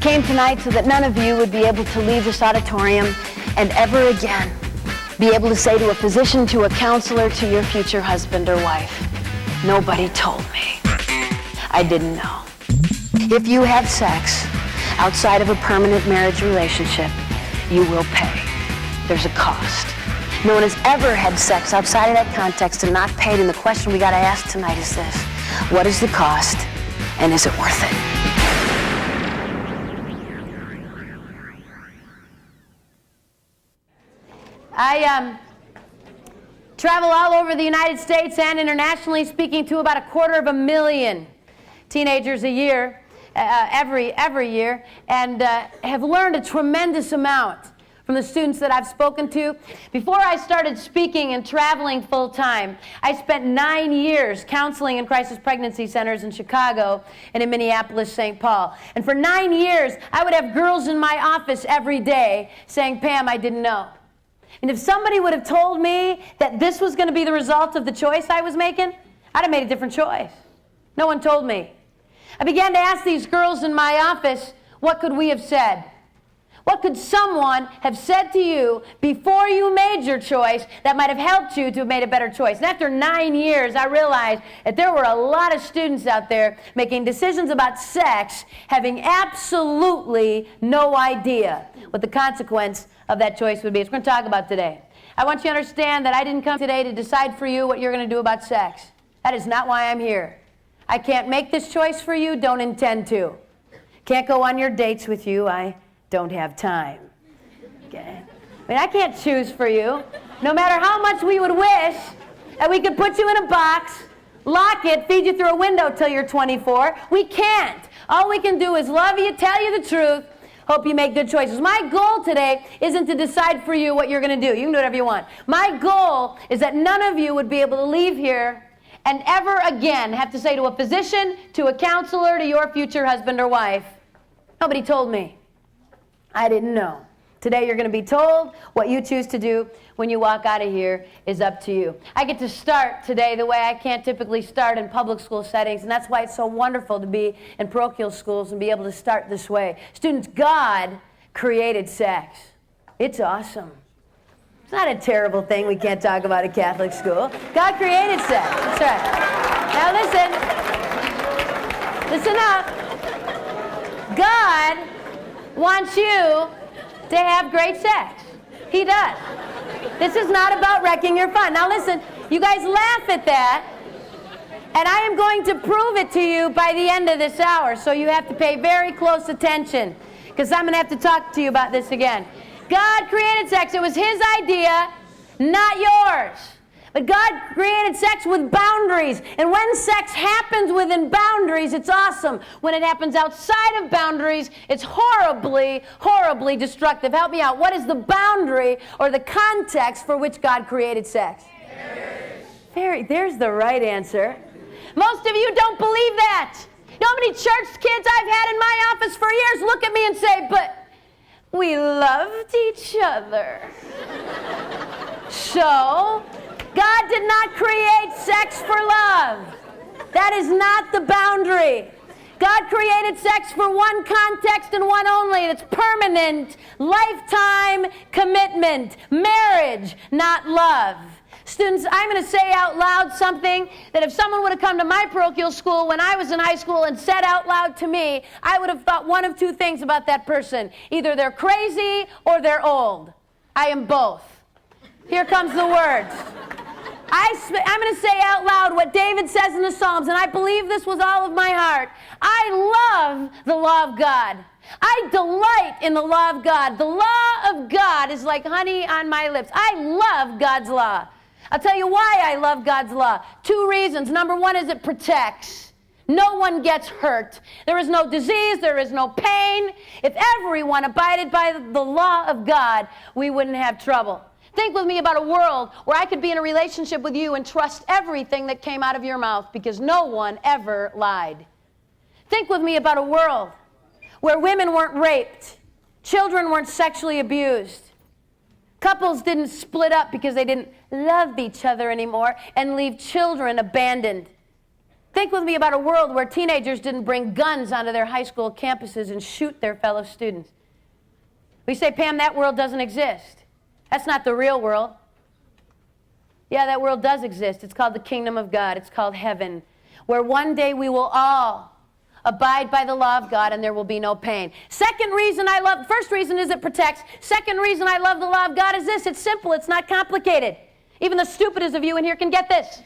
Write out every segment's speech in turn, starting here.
came tonight so that none of you would be able to leave this auditorium and ever again be able to say to a physician, to a counselor, to your future husband or wife, nobody told me. I didn't know. If you have sex outside of a permanent marriage relationship, you will pay. There's a cost. No one has ever had sex outside of that context and not paid, and the question we got to ask tonight is this: what is the cost, and is it worth it? I travel all over the United States and internationally, speaking to about 250,000 teenagers a year, every year, and have learned a tremendous amount from the students that I've spoken to. Before I started speaking and traveling full-time, I spent 9 years counseling in crisis pregnancy centers in Chicago and in Minneapolis, St. Paul. And for 9 years, I would have girls in my office every day saying, "Pam, I didn't know." And if somebody would have told me that this was going to be the result of the choice I was making, I'd have made a different choice. No one told me. I began to ask these girls in my office, what could we have said? What could someone have said to you before you made your choice that might have helped you to have made a better choice? And after 9 years, I realized that there were a lot of students out there making decisions about sex, having absolutely no idea what the consequence of that choice would be. It's what we're going to talk about today. I want you to understand that I didn't come today to decide for you what you're going to do about sex. That is not why I'm here. I can't make this choice for you, don't intend to. Can't go on your dates with you, I don't have time. Okay? I mean, I can't choose for you. No matter how much we would wish that we could put you in a box, lock it, feed you through a window till you're 24, we can't. All we can do is love you, tell you the truth, hope you make good choices. My goal today isn't to decide for you what you're going to do. You can do whatever you want. My goal is that none of you would be able to leave here and ever again have to say to a physician, to a counselor, to your future husband or wife, nobody told me. I didn't know. Today you're going to be told. What you choose to do when you walk out of here is up to you. I get to start today the way I can't typically start in public school settings, and that's why it's so wonderful to be in parochial schools and be able to start this way. Students, God created sex. It's awesome. It's not a terrible thing we can't talk about at Catholic school. God created sex. That's right. Now listen up. God wants you to have great sex. He does. This is not about wrecking your fun. Now listen, you guys laugh at that, and I am going to prove it to you by the end of this hour, so you have to pay very close attention, because I'm going to have to talk to you about this again. God created sex. It was His idea, not yours. But God created sex with boundaries. And when sex happens within boundaries, it's awesome. When it happens outside of boundaries, it's horribly, horribly destructive. Help me out. What is the boundary or the context for which God created sex? There's the right answer. Most of you don't believe that. You know how many church kids I've had in my office for years look at me and say, but we loved each other. So, God did not create sex for love. That is not the boundary. God created sex for one context and one only. It's permanent, lifetime commitment, marriage, not love. Students, I'm going to say out loud something that if someone would have come to my parochial school when I was in high school and said out loud to me, I would have thought one of two things about that person. Either they're crazy or they're old. I am both. Here comes the words. I'm going to say out loud what David says in the Psalms, and I believe this with all of my heart. I love the law of God. I delight in the law of God. The law of God is like honey on my lips. I love God's law. I'll tell you why I love God's law. 2 reasons. Number 1 is it protects. No one gets hurt. There is no disease. There is no pain. If everyone abided by the law of God, we wouldn't have trouble. Think with me about a world where I could be in a relationship with you and trust everything that came out of your mouth because no one ever lied. Think with me about a world where women weren't raped, children weren't sexually abused, couples didn't split up because they didn't love each other anymore and leave children abandoned. Think with me about a world where teenagers didn't bring guns onto their high school campuses and shoot their fellow students. We say, Pam, that world doesn't exist. That's not the real world. Yeah, that world does exist. It's called the kingdom of God. It's called heaven, where one day we will all abide by the law of God and there will be no pain. First reason is it protects. Second reason I love the law of God is this. It's simple. It's not complicated. Even the stupidest of you in here can get this.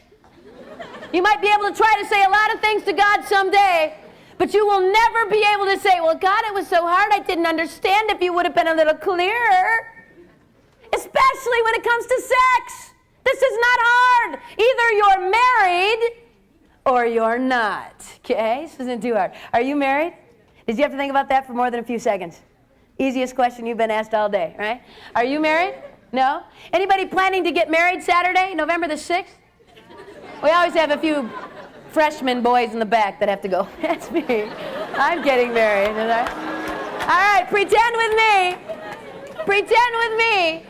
You might be able to try to say a lot of things to God someday, but you will never be able to say, well, God, it was so hard I didn't understand if you would have been a little clearer. Especially when it comes to sex. This is not hard. Either you're married or you're not. Okay? This isn't too hard. Are you married? Did you have to think about that for more than a few seconds? Easiest question you've been asked all day, right? Are you married? No? Anybody planning to get married Saturday, November the 6th? We always have a few freshman boys in the back that have to go. That's me. I'm getting married. All right, pretend with me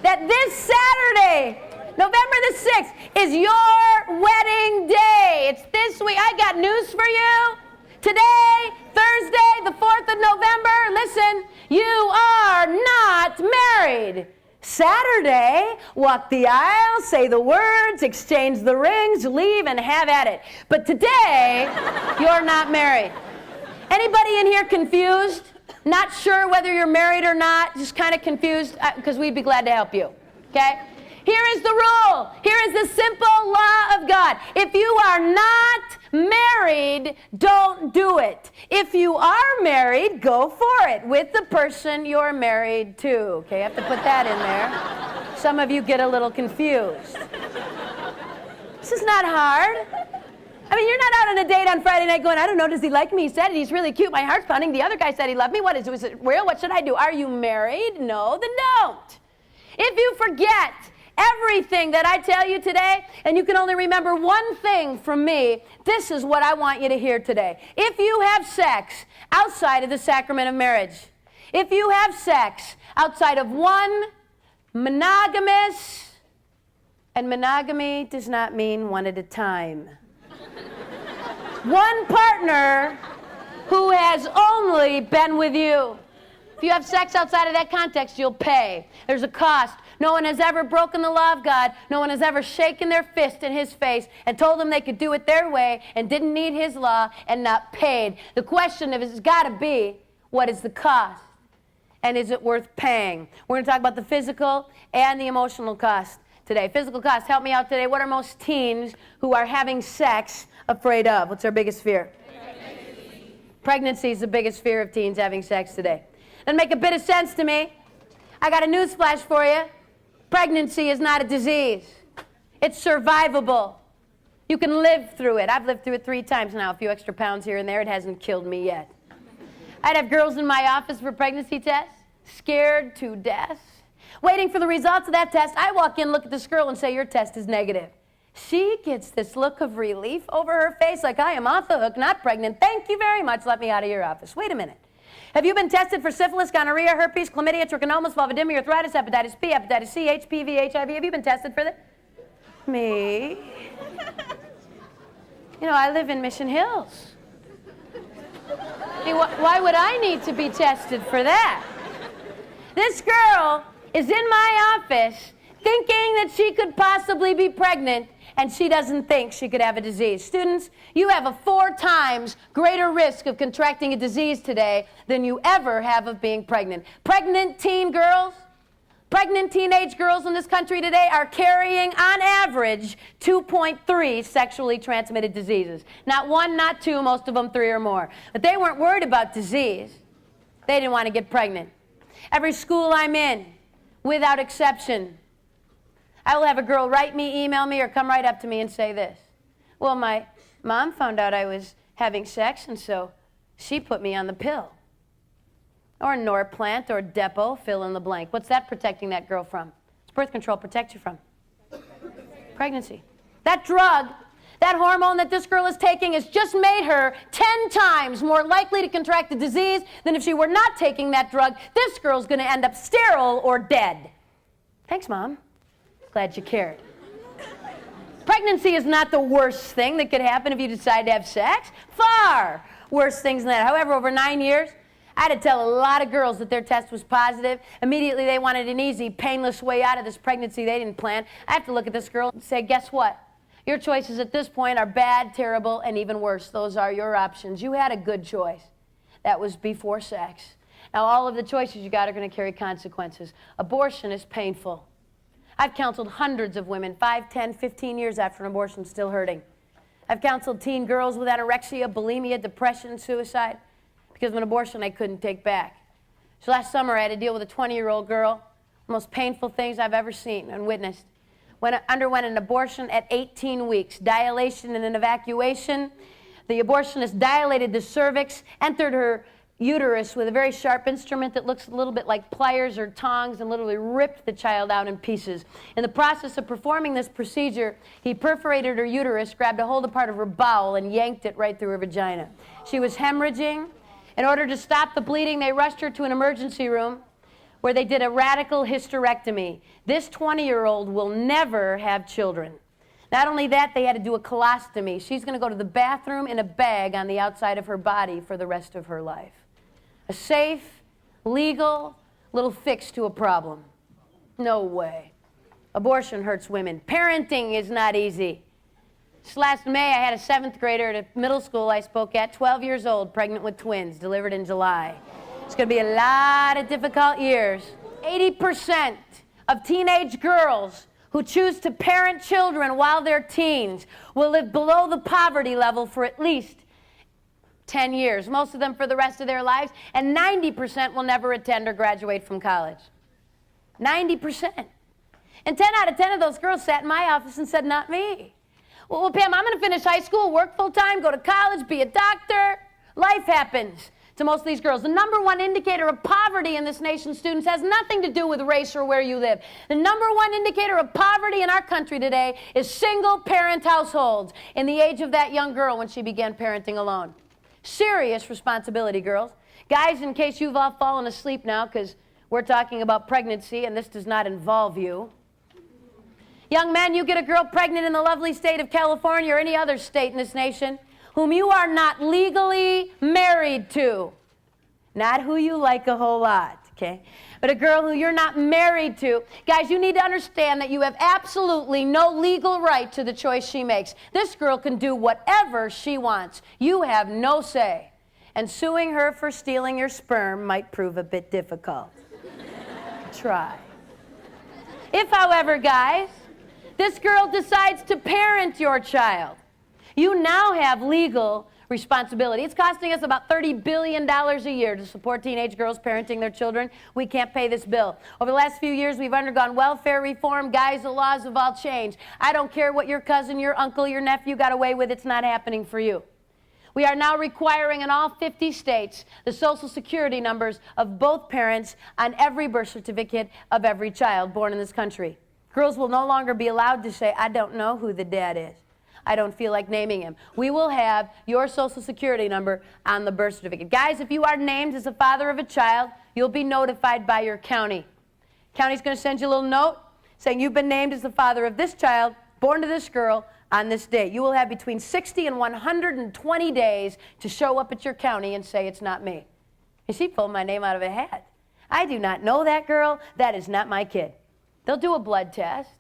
that this Saturday, November the 6th, is your wedding day. It's this week. I got news for you. Today, Thursday, the 4th of November, listen, you are not married. Saturday, walk the aisle, say the words, exchange the rings, leave, and have at it. But today, you're not married. Anybody in here confused? Not sure whether you're married or not? Just kind of confused? Because we'd be glad to help you. Okay? Here is the rule. Here is the simple law of God. If you are not married, don't do it. If you are married, go for it with the person you're married to. Okay, I have to put that in there. Some of you get a little confused. This is not hard. I mean, you're not out on a date on Friday night going, I don't know, does he like me? He said it. He's really cute. My heart's pounding. The other guy said he loved me. What is it real? What should I do? Are you married? No, then don't. If you forget everything that I tell you today, and you can only remember one thing from me, this is what I want you to hear today. If you have sex outside of the sacrament of marriage, if you have sex outside of one monogamous, and monogamy does not mean one at a time, one partner who has only been with you. If you have sex outside of that context, you'll pay. There's a cost. No one has ever broken the law of God. No one has ever shaken their fist in his face and told them they could do it their way and didn't need his law and not paid. The question has got to be, what is the cost? And is it worth paying? We're going to talk about the physical and the emotional cost today. Physical cost, help me out today. What are most teens who are having sex afraid of? What's their biggest fear? Pregnancy is the biggest fear of teens having sex today. Doesn't make a bit of sense to me. I got a news flash for you. Pregnancy is not a disease. It's survivable. You can live through it. I've lived through it 3 times now, a few extra pounds here and there. It hasn't killed me yet. I'd have girls in my office for pregnancy tests, scared to death, waiting for the results of that test. I walk in, look at this girl, and say, your test is negative. She gets this look of relief over her face like, I am off the hook, not pregnant. Thank you very much. Let me out of your office. Wait a minute. Have you been tested for syphilis, gonorrhea, herpes, chlamydia, trichomonas, vulvodynia, arthritis, hepatitis B, hepatitis C, HPV, HIV? Have you been tested for that? Me? You know, I live in Mission Hills. Why would I need to be tested for that? This girl is in my office thinking that she could possibly be pregnant, and she doesn't think she could have a disease. Students, you have a 4 times greater risk of contracting a disease today than you ever have of being pregnant. Pregnant teen girls, pregnant teenage girls in this country today are carrying, on average, 2.3 sexually transmitted diseases. Not 1, not 2, most of them 3 or more. But they weren't worried about disease. They didn't want to get pregnant. Every school I'm in, without exception, I will have a girl write me, email me, or come right up to me and say this. Well, my mom found out I was having sex, and so she put me on the pill. Or Norplant, or Depo, fill in the blank. What's that protecting that girl from? It's birth control protects you from. Pregnancy. That drug, that hormone that this girl is taking has just made her 10 times more likely to contract the disease than if she were not taking that drug. This girl's going to end up sterile or dead. Thanks, Mom. Glad you cared. Pregnancy is not the worst thing that could happen if you decide to have sex. Far worse things than that. However, over 9 years, I had to tell a lot of girls that their test was positive. Immediately, they wanted an easy, painless way out of this pregnancy they didn't plan. I have to look at this girl and say, guess what? Your choices at this point are bad, terrible, and even worse. Those are your options. You had a good choice. That was before sex. Now, all of the choices you got are going to carry consequences. Abortion is painful. I've counseled hundreds of women, 5, 10, 15 years after an abortion, still hurting. I've counseled teen girls with anorexia, bulimia, depression, suicide, because of an abortion I couldn't take back. So last summer, I had to deal with a 20-year-old girl, the most painful things I've ever seen and witnessed. Underwent an abortion at 18 weeks, dilation and an evacuation. The abortionist dilated the cervix, entered her uterus with a very sharp instrument that looks a little bit like pliers or tongs, and literally ripped the child out in pieces. In the process of performing this procedure, he perforated her uterus, grabbed a hold of part of her bowel, and yanked it right through her vagina. She was hemorrhaging. In order to stop the bleeding, they rushed her to an emergency room where they did a radical hysterectomy. This 20-year-old will never have children. Not only that, they had to do a colostomy. She's going to go to the bathroom in a bag on the outside of her body for the rest of her life. A safe, legal, little fix to a problem. No way. Abortion hurts women. Parenting is not easy. Just last May, I had a 7th grader at a middle school I spoke at, 12 years old, pregnant with twins, delivered in July. It's going to be a lot of difficult years. 80% of teenage girls who choose to parent children while they're teens will live below the poverty level for at least 10 years, most of them for the rest of their lives, and 90% will never attend or graduate from college. 90%. And 10 out of 10 of those girls sat in my office and said, not me. Well, Pam, I'm going to finish high school, work full-time, go to college, be a doctor. Life happens to most of these girls. The number one indicator of poverty in this nation's students has nothing to do with race or where you live. The number one indicator of poverty in our country today is single-parent households in the age of that young girl when she began parenting alone. Serious responsibility, girls. Guys, in case you've all fallen asleep now, because we're talking about pregnancy and this does not involve you. Young men, you get a girl pregnant in the lovely state of California or any other state in this nation whom you are not legally married to. Not who you like a whole lot, okay? But a girl who you're not married to. Guys, you need to understand that you have absolutely no legal right to the choice she makes. This girl can do whatever she wants. You have no say. And suing her for stealing your sperm might prove a bit difficult. Try. If, however, guys, this girl decides to parent your child, you now have legal responsibility. It's costing us about $30 billion a year to support teenage girls parenting their children. We can't pay this bill. Over the last few years, we've undergone welfare reform. Guys, the laws have all changed. I don't care what your cousin, your uncle, your nephew got away with. It's not happening for you. We are now requiring in all 50 states the Social Security numbers of both parents on every birth certificate of every child born in this country. Girls will no longer be allowed to say, I don't know who the dad is. I don't feel like naming him. We will have your Social Security number on the birth certificate. Guys, if you are named as the father of a child, you'll be notified by your county. County's going to send you a little note saying you've been named as the father of this child, born to this girl, on this date. You will have between 60 and 120 days to show up at your county and say it's not me. And she pulled my name out of a hat. I do not know that girl. That is not my kid. They'll do a blood test.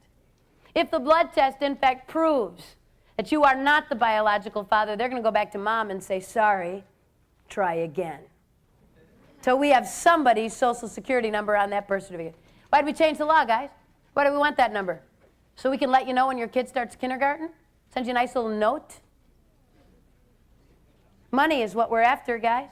If the blood test, in fact, proves that you are not the biological father, they're going to go back to mom and say, sorry, try again. So we have somebody's Social Security number on that birth certificate. Why did we change the law, guys? Why do we want that number? So we can let you know when your kid starts kindergarten? Send you a nice little note? Money is what we're after, guys.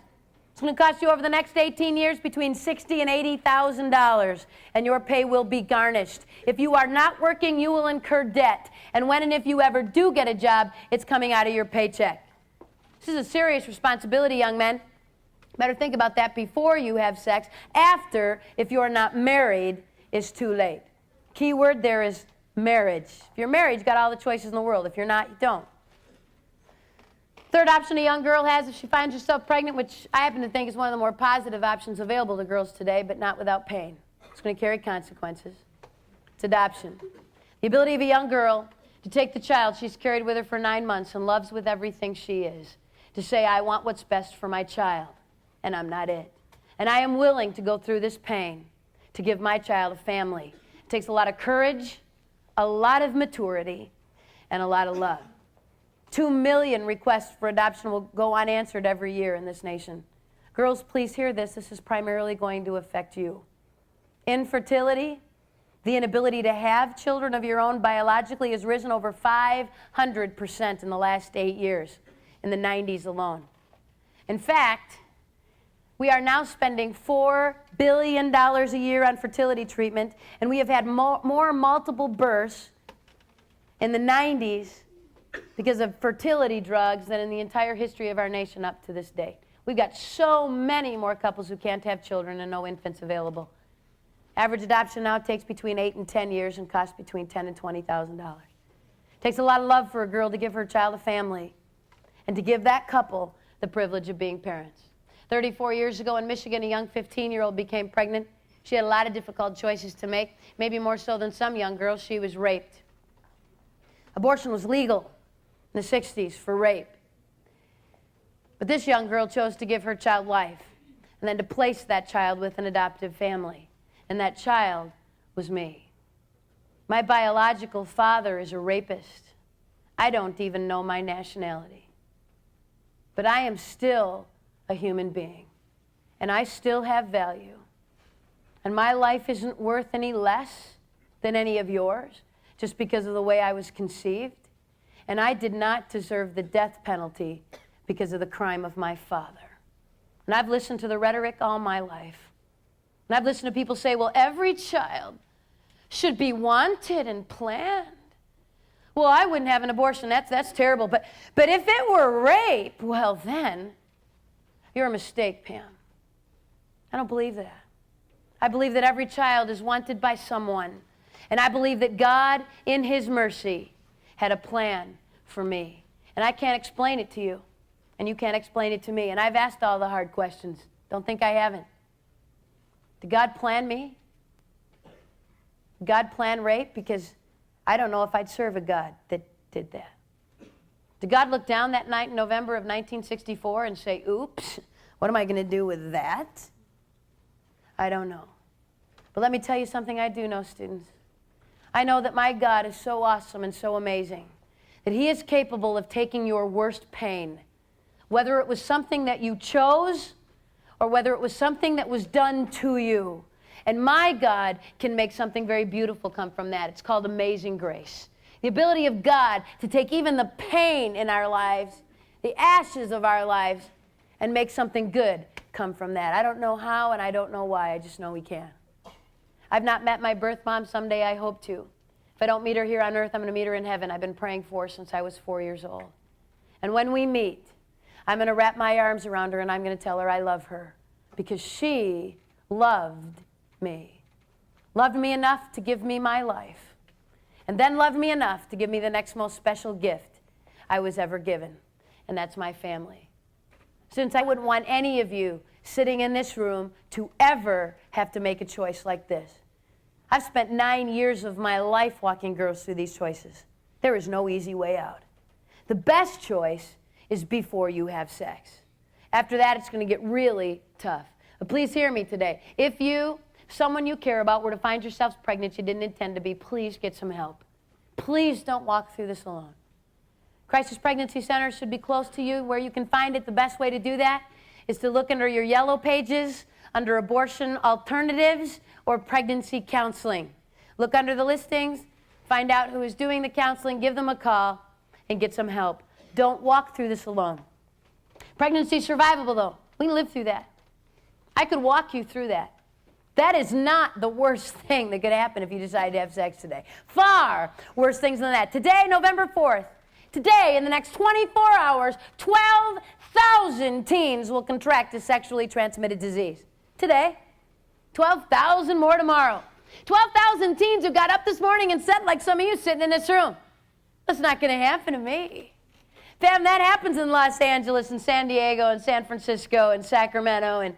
It's going to cost you over the next 18 years between $60,000 and $80,000, and your pay will be garnished. If you are not working, you will incur debt. And when and if you ever do get a job, it's coming out of your paycheck. This is a serious responsibility, young men. Better think about that before you have sex. After, if you're not married, is too late. Key word there is marriage. If you're married, you've got all the choices in the world. If you're not, you don't. Third option a young girl has if she finds herself pregnant, which I happen to think is one of the more positive options available to girls today, but not without pain. It's going to carry consequences. It's adoption. The ability of a young girl To take the child she's carried with her for 9 months and loves with everything she is. To say, I want what's best for my child, and I'm not it. And I am willing to go through this pain to give my child a family. It takes a lot of courage, a lot of maturity, and a lot of love. 2 million requests for adoption will go unanswered every year in this nation. Girls, please hear this. This is primarily going to affect you. Infertility, the inability to have children of your own biologically, has risen over 500% in the last 8 years, in the 90s alone. In fact, we are now spending $4 billion a year on fertility treatment, and we have had more multiple births in the 90s because of fertility drugs than in the entire history of our nation up to this date. We've got so many more couples who can't have children and no infants available. Average adoption now takes between 8 and 10 years and costs between $10,000 and $20,000. It takes a lot of love for a girl to give her child a family and to give that couple the privilege of being parents. 34 years ago in Michigan, a young 15-year-old became pregnant. She had a lot of difficult choices to make, maybe more so than some young girls. She was raped. Abortion was legal in the 60s for rape. But this young girl chose to give her child life and then to place that child with an adoptive family. And that child was me. My biological father is a rapist. I don't even know my nationality. But I am still a human being. And I still have value. And my life isn't worth any less than any of yours just because of the way I was conceived. And I did not deserve the death penalty because of the crime of my father. And I've listened to the rhetoric all my life. And I've listened to people say, well, every child should be wanted and planned. Well, I wouldn't have an abortion. That's terrible. But if it were rape, well, then you're a mistake, Pam. I don't believe that. I believe that every child is wanted by someone. And I believe that God, in His mercy, had a plan for me. And I can't explain it to you. And you can't explain it to me. And I've asked all the hard questions. Don't think I haven't. Did God plan me? Did God plan rape? Because I don't know if I'd serve a God that did that. Did God look down that night in November of 1964 and say, oops, what am I going to do with that? I don't know. But let me tell you something I do know, students. I know that my God is so awesome and so amazing that He is capable of taking your worst pain, whether it was something that you chose or whether it was something that was done to you. And my God can make something very beautiful come from that. It's called amazing grace. The ability of God to take even the pain in our lives, the ashes of our lives, and make something good come from that. I don't know how and I don't know why. I just know He can. I've not met my birth mom. Someday I hope to. If I don't meet her here on earth, I'm going to meet her in heaven. I've been praying for her since I was 4 years old. And when we meet, I'm going to wrap my arms around her and I'm going to tell her I love her because she loved me. Loved me enough to give me my life. And then loved me enough to give me the next most special gift I was ever given. And that's my family. Since I wouldn't want any of you sitting in this room to ever have to make a choice like this. I've spent 9 years of my life walking girls through these choices. There is no easy way out. The best choice is before you have sex. After that, it's going to get really tough. But please hear me today. If you, someone you care about, were to find yourselves pregnant you didn't intend to be, please get some help. Please don't walk through this alone. Crisis Pregnancy Center should be close to you. Where you can find it, the best way to do that is to look under your yellow pages, under abortion alternatives or pregnancy counseling. Look under the listings, find out who is doing the counseling, give them a call, and get some help. Don't walk through this alone. Pregnancy is survivable, though. We can live through that. I could walk you through that. That is not the worst thing that could happen if you decide to have sex today. Far worse things than that. Today, November 4th, today, in the next 24 hours, 12,000 teens will contract a sexually transmitted disease. Today. 12,000 more tomorrow. 12,000 teens who got up this morning and said, like some of you sitting in this room, that's not going to happen to me. Pam, that happens in Los Angeles and San Diego and San Francisco and Sacramento and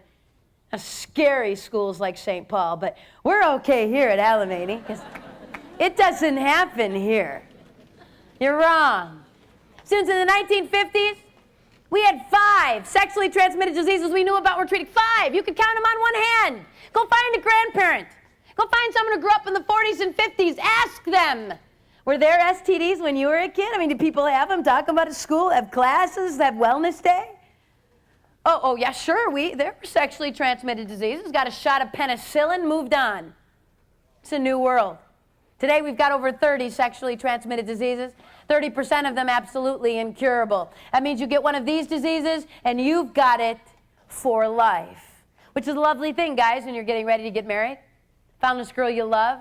scary schools like St. Paul, but we're okay here at Alamany because it doesn't happen here. You're wrong. Students, in the 1950s, we had 5 sexually transmitted diseases we knew about were treated. 5. You could count them on one hand. Go find a grandparent. Go find someone who grew up in the 40s and 50s. Ask them. Were there STDs when you were a kid? I mean, did people have them? Talk about it at school? Have classes? Have wellness day? Oh, yeah, sure. There were sexually transmitted diseases. Got a shot of penicillin, moved on. It's a new world. Today we've got over 30 sexually transmitted diseases. 30% of them absolutely incurable. That means you get one of these diseases and you've got it for life. Which is a lovely thing, guys, when you're getting ready to get married. Found this girl you love.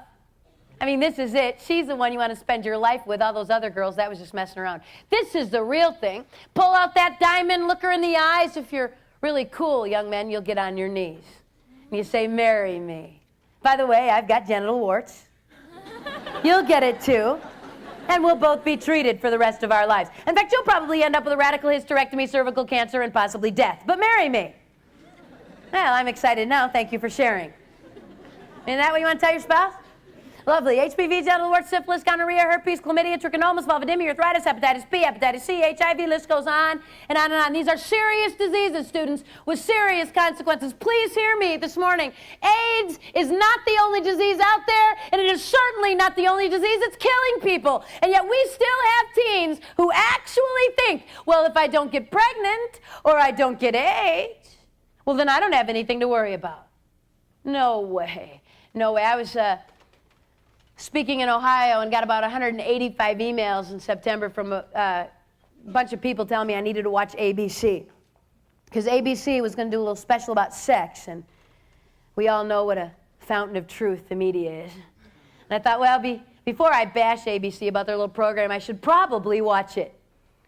I mean, this is it. She's the one you want to spend your life with. All those other girls, that was just messing around. This is the real thing. Pull out that diamond, look her in the eyes. If you're really cool, young men, you'll get on your knees. And you say, marry me. By the way, I've got genital warts. You'll get it too. And we'll both be treated for the rest of our lives. In fact, you'll probably end up with a radical hysterectomy, cervical cancer, and possibly death. But marry me. Well, I'm excited now. Thank you for sharing. Isn't that what you want to tell your spouse? Lovely. HPV, genital warts, syphilis, gonorrhea, herpes, chlamydia, trichomonas, vulvodynia, arthritis, hepatitis B, hepatitis C, HIV, list goes on and on and on. These are serious diseases, students, with serious consequences. Please hear me this morning. AIDS is not the only disease out there, and it is certainly not the only disease that's killing people. And yet we still have teens who actually think, well, if I don't get pregnant or I don't get AIDS, well, then I don't have anything to worry about. No way. No way. I was speaking in Ohio and got about 185 emails in September from a bunch of people telling me I needed to watch ABC. Because ABC was going to do a little special about sex, and we all know what a fountain of truth the media is. And I thought, well, before I bash ABC about their little program, I should probably watch it.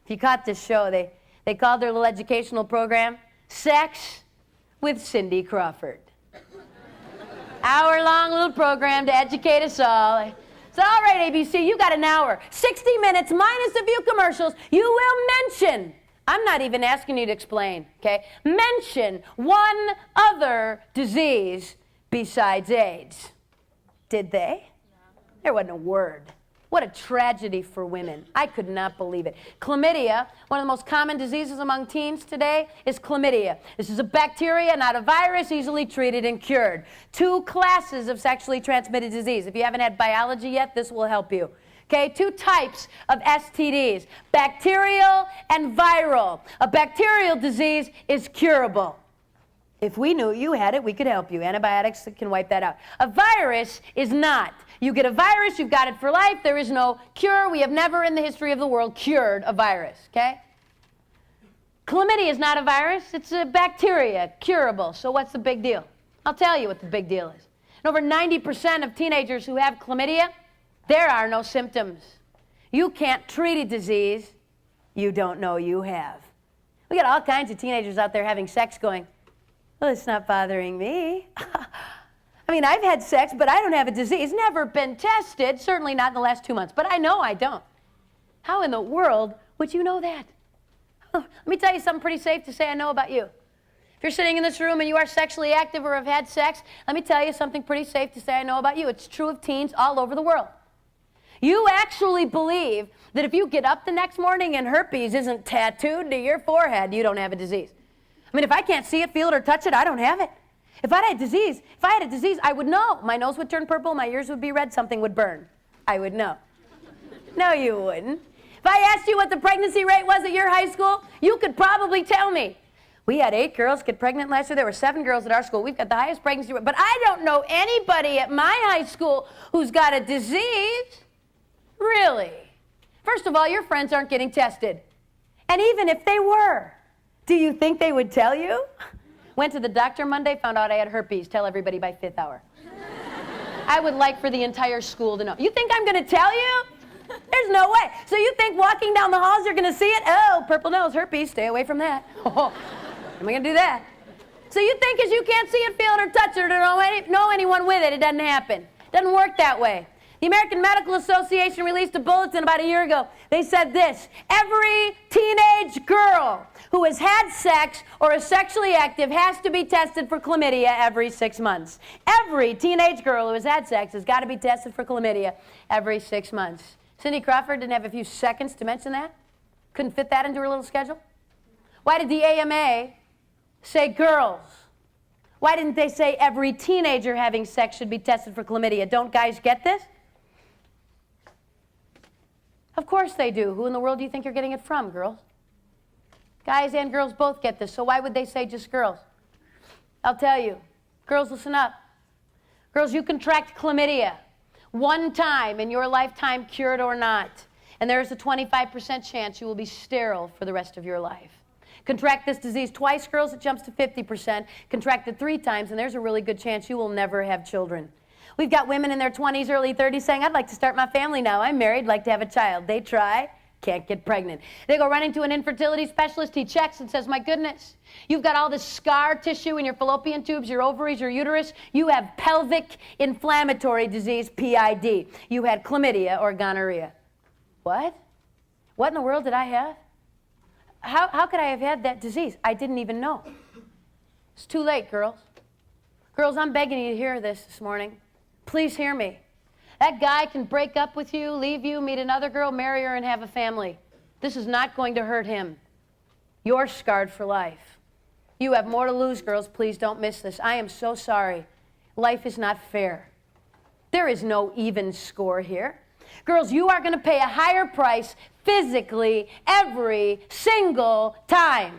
If you caught this show, they called their little educational program Sex with Cindy Crawford. Hour-long little program to educate us all. So, all right, ABC, you got an hour. 60 minutes minus a few commercials. You will mention, I'm not even asking you to explain, okay? Mention one other disease besides AIDS. Did they? No. There wasn't a word. What a tragedy for women. I could not believe it. Chlamydia, one of the most common diseases among teens today, is chlamydia. This is a bacteria, not a virus, easily treated and cured. 2 classes of sexually transmitted disease. If you haven't had biology yet, this will help you. Okay, 2 types of STDs, bacterial and viral. A bacterial disease is curable. If we knew you had it, we could help you. Antibiotics can wipe that out. A virus is not. You get a virus, you've got it for life. There is no cure. We have never in the history of the world cured a virus, okay? Chlamydia is not a virus. It's a bacteria, curable. So what's the big deal? I'll tell you what the big deal is. And over 90% of teenagers who have chlamydia, there are no symptoms. You can't treat a disease you don't know you have. We got all kinds of teenagers out there having sex going, well, it's not bothering me. I mean, I've had sex, but I don't have a disease. Never been tested, certainly not in the last 2 months, but I know I don't. How in the world would you know that? Oh, let me tell you something pretty safe to say I know about you. If you're sitting in this room and you are sexually active or have had sex, let me tell you something pretty safe to say I know about you. It's true of teens all over the world. You actually believe that if you get up the next morning and herpes isn't tattooed to your forehead, you don't have a disease. I mean, if I can't see it, feel it, or touch it, I don't have it. If I had a disease, I would know. My nose would turn purple, my ears would be red, something would burn. I would know. No, you wouldn't. If I asked you what the pregnancy rate was at your high school, you could probably tell me. We had 8 girls get pregnant last year. There were 7 girls at our school. We've got the highest pregnancy rate. But I don't know anybody at my high school who's got a disease. Really? First of all, your friends aren't getting tested. And even if they were, do you think they would tell you? Went to the doctor Monday, found out I had herpes. Tell everybody by 5th hour. I would like for the entire school to know. You think I'm going to tell you? There's no way. So you think walking down the halls you're going to see it? Oh, purple nose, herpes, stay away from that. Oh, am I going to do that? So you think as you can't see it, feel it, or touch it, or know anyone with it, it doesn't happen. It doesn't work that way. The American Medical Association released a bulletin about a year ago. They said this: every teenage girl who has had sex or is sexually active has to be tested for chlamydia every 6 months. Every teenage girl who has had sex has got to be tested for chlamydia every 6 months. Cindy Crawford didn't have a few seconds to mention that? Couldn't fit that into her little schedule? Why did the AMA say girls? Why didn't they say every teenager having sex should be tested for chlamydia? Don't guys get this? Of course they do. Who in the world do you think you're getting it from, girls? Guys and girls both get this, so why would they say just girls? I'll tell you. Girls, listen up. Girls, you contract chlamydia one time in your lifetime, cured or not, and there's a 25% chance you will be sterile for the rest of your life. Contract this disease twice, girls, it jumps to 50%. Contract it 3 times, and there's a really good chance you will never have children. We've got women in their 20s, early 30s saying, I'd like to start my family now. I'm married, like to have a child. They try, can't get pregnant. They go running to an infertility specialist. He checks and says, my goodness, you've got all this scar tissue in your fallopian tubes, your ovaries, your uterus. You have pelvic inflammatory disease, PID. You had chlamydia or gonorrhea. What? What in the world did I have? How could I have had that disease? I didn't even know. It's too late, girls. Girls, I'm begging you to hear this morning. Please hear me. That guy can break up with you, leave you, meet another girl, marry her, and have a family. This is not going to hurt him. You're scarred for life. You have more to lose, girls. Please don't miss this. I am so sorry. Life is not fair. There is no even score here. Girls, you are going to pay a higher price physically every single time.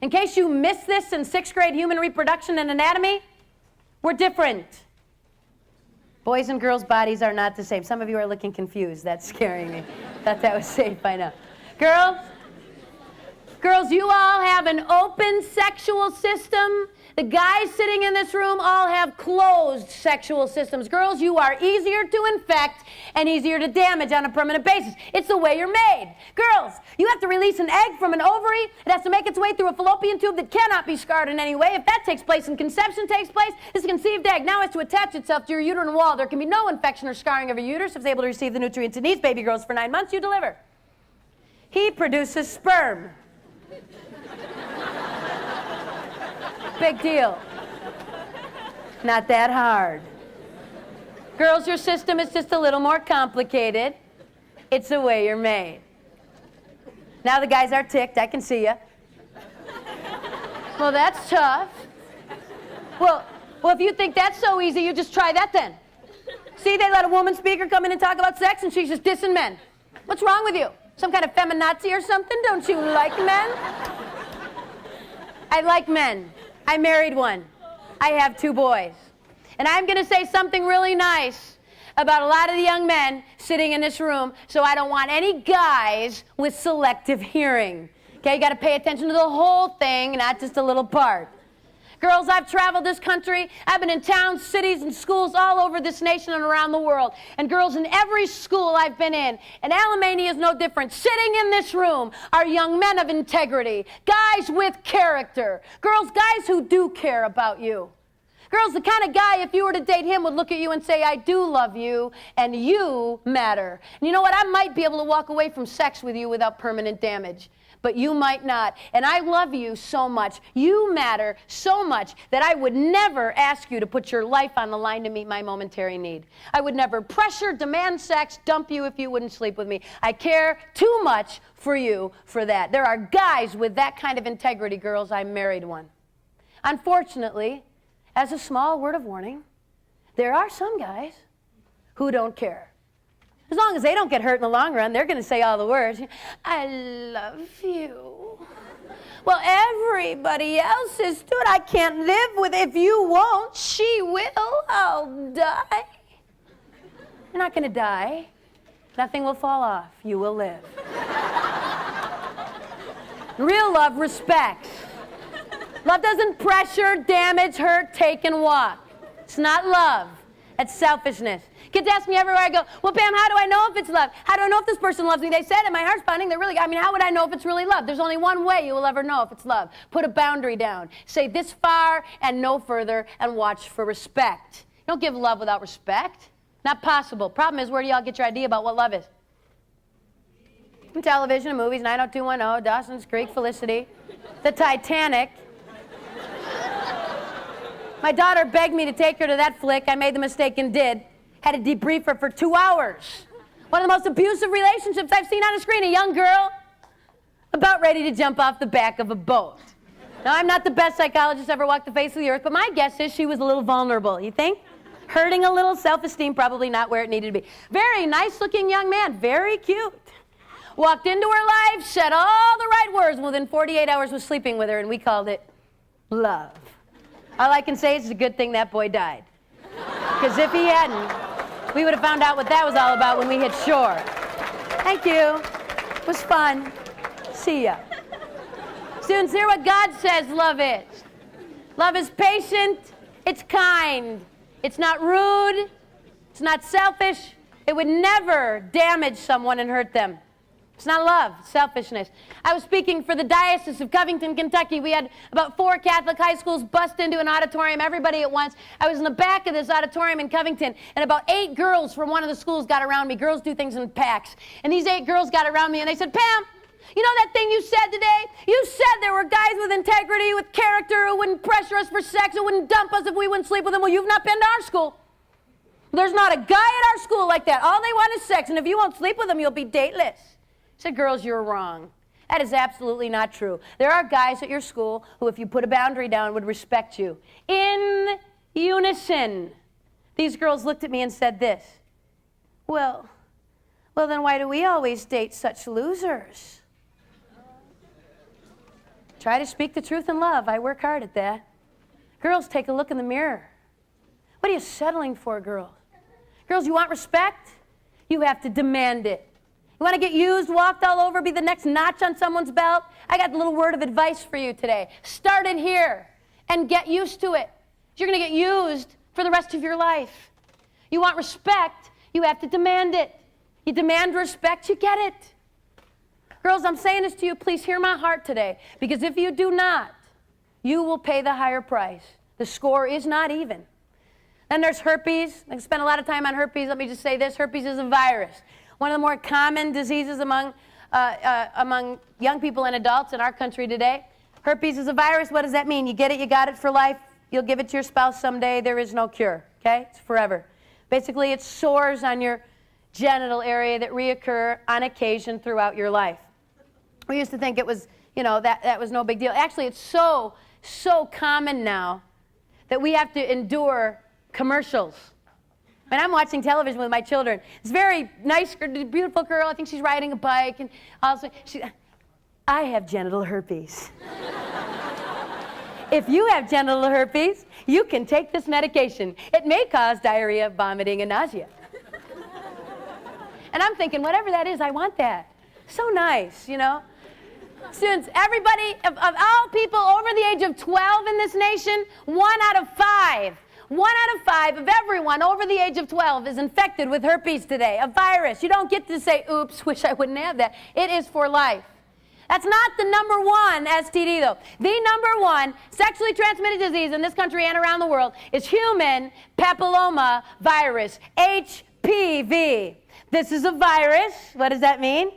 In case you missed this in 6th grade human reproduction and anatomy, we're different. Boys' and girls' bodies are not the same. Some of you are looking confused. That's scaring me. Thought that was safe by now. Girls, you all have an open sexual system. The guys sitting in this room all have closed sexual systems. Girls, you are easier to infect and easier to damage on a permanent basis. It's the way you're made. Girls, you have to release an egg from an ovary. It has to make its way through a fallopian tube that cannot be scarred in any way. If that takes place and conception takes place, this conceived egg now has to attach itself to your uterine wall. There can be no infection or scarring of your uterus. If it's able to receive the nutrients it needs, baby grows for 9 months, you deliver. He produces sperm. Big deal. Not that hard. Girls, your system is just a little more complicated. It's the way you're made. Now the guys are ticked. I can see you. Well, that's tough. Well, if you think that's so easy, you just try that then. See, they let a woman speaker come in and talk about sex, and she's just dissing men. What's wrong with you? Some kind of feminazi or something? Don't you like men? I like men. I married one. I have 2 boys. And I'm going to say something really nice about a lot of the young men sitting in this room, so I don't want any guys with selective hearing. Okay, you got to pay attention to the whole thing, not just a little part. Girls, I've traveled this country. I've been in towns, cities, and schools all over this nation and around the world. And girls, in every school I've been in, and Alamany is no different, sitting in this room are young men of integrity, guys with character. Girls, guys who do care about you. Girls, the kind of guy, if you were to date him, would look at you and say, I do love you, and you matter. And you know what? I might be able to walk away from sex with you without permanent damage. But you might not. And I love you so much. You matter so much that I would never ask you to put your life on the line to meet my momentary need. I would never pressure, demand sex, dump you if you wouldn't sleep with me. I care too much for you for that. There are guys with that kind of integrity, girls. I married one. Unfortunately, as a small word of warning, there are some guys who don't care. As long as they don't get hurt in the long run, they're going to say all the words. I love you. Well, everybody else is doing it. I can't live with it. If you won't, she will. I'll die. You're not going to die. Nothing will fall off. You will live. Real love respects. Love doesn't pressure, damage, hurt, take, and walk. It's not love. It's selfishness. Kids ask me everywhere I go, well, Pam, how do I know if it's love? How do I know if this person loves me? They said it, my heart's pounding. How would I know if it's really love? There's only one way you will ever know if it's love. Put a boundary down. Say this far and no further, and watch for respect. You don't give love without respect. Not possible. Problem is, where do y'all get your idea about what love is? From television and movies, 90210, Dawson's Creek, Felicity, the Titanic. My daughter begged me to take her to that flick. I made the mistake and did. Had to debrief her for 2 hours One of the most abusive relationships I've seen on a screen. A young girl about ready to jump off the back of a boat. Now, I'm not the best psychologist ever walked the face of the earth, but my guess is she was a little vulnerable. You think? Hurting a little, self-esteem probably not where it needed to be. Very nice-looking young man, very cute. Walked into her life, said all the right words. Within 48 hours was sleeping with her, and we called it love. All I can say is it's a good thing that boy died. Because if he hadn't, we would have found out what that was all about when we hit shore. Thank you. It was fun. See ya. Students, hear what God says love is. Love is patient. It's kind. It's not rude. It's not selfish. It would never damage someone and hurt them. It's not love, it's selfishness. I was speaking for the Diocese of Covington, Kentucky. We had about 4 Catholic high schools bust into an auditorium, everybody at once. I was in the back of this auditorium in Covington, and about 8 girls from one of the schools got around me. Girls do things in packs. And these 8 girls got around me, and they said, Pam, you know that thing you said today? You said there were guys with integrity, with character, who wouldn't pressure us for sex, who wouldn't dump us if we wouldn't sleep with them. Well, you've not been to our school. There's not a guy at our school like that. All they want is sex, and if you won't sleep with them, you'll be dateless. I said, girls, you're wrong. That is absolutely not true. There are guys at your school who, if you put a boundary down, would respect you. In unison. These girls looked at me and said this. Well, then why do we always date such losers? Try to speak the truth in love. I work hard at that. Girls, take a look in the mirror. What are you settling for, girls? Girls, you want respect? You have to demand it. You want to get used, walked all over, be the next notch on someone's belt? I got a little word of advice for you today. Start it here and get used to it. You're going to get used for the rest of your life. You want respect, you have to demand it. You demand respect, you get it. Girls, I'm saying this to you, please hear my heart today, because if you do not, you will pay the higher price. The score is not even. Then there's herpes. I spent a lot of time on herpes. Let me just say this. Herpes is a virus. One of the more common diseases among young people and adults in our country today. Herpes is a virus. What does that mean? You get it, you got it for life. You'll give it to your spouse someday. There is no cure, okay? It's forever. Basically, it's sores on your genital area that reoccur on occasion throughout your life. We used to think it was, that was no big deal. Actually, it's so common now that we have to endure commercials. And I'm watching television with my children. It's very nice, beautiful girl. I think she's riding a bike. And also, I have genital herpes. If you have genital herpes, you can take this medication. It may cause diarrhea, vomiting, and nausea. And I'm thinking, whatever that is, I want that. So nice, Students, everybody, of all people over the age of 12 in this nation, 1 out of 5 of everyone over the age of 12 is infected with herpes today, a virus. You don't get to say, oops, wish I wouldn't have that. It is for life. That's not the number 1 STD, though. The number 1 sexually transmitted disease in this country and around the world is human papilloma virus, HPV. This is a virus. What does that mean?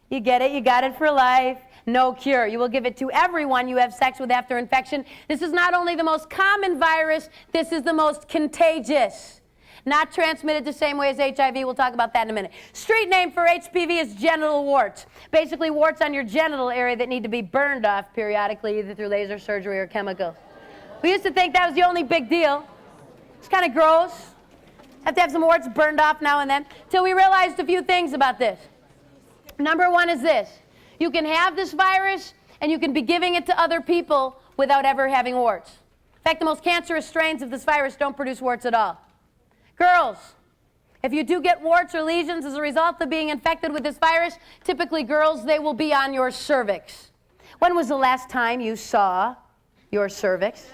You get it, you got it for life. No cure. You will give it to everyone you have sex with after infection. This is not only the most common virus, this is the most contagious. Not transmitted the same way as HIV. We'll talk about that in a minute. Street name for HPV is genital warts. Basically warts on your genital area that need to be burned off periodically, either through laser surgery or chemicals. We used to think that was the only big deal. It's kind of gross. Have to have some warts burned off now and then. Till we realized a few things about this. Number 1 is this. You can have this virus, and you can be giving it to other people without ever having warts. In fact, the most cancerous strains of this virus don't produce warts at all. Girls, if you do get warts or lesions as a result of being infected with this virus, typically girls, they will be on your cervix. When was the last time you saw your cervix?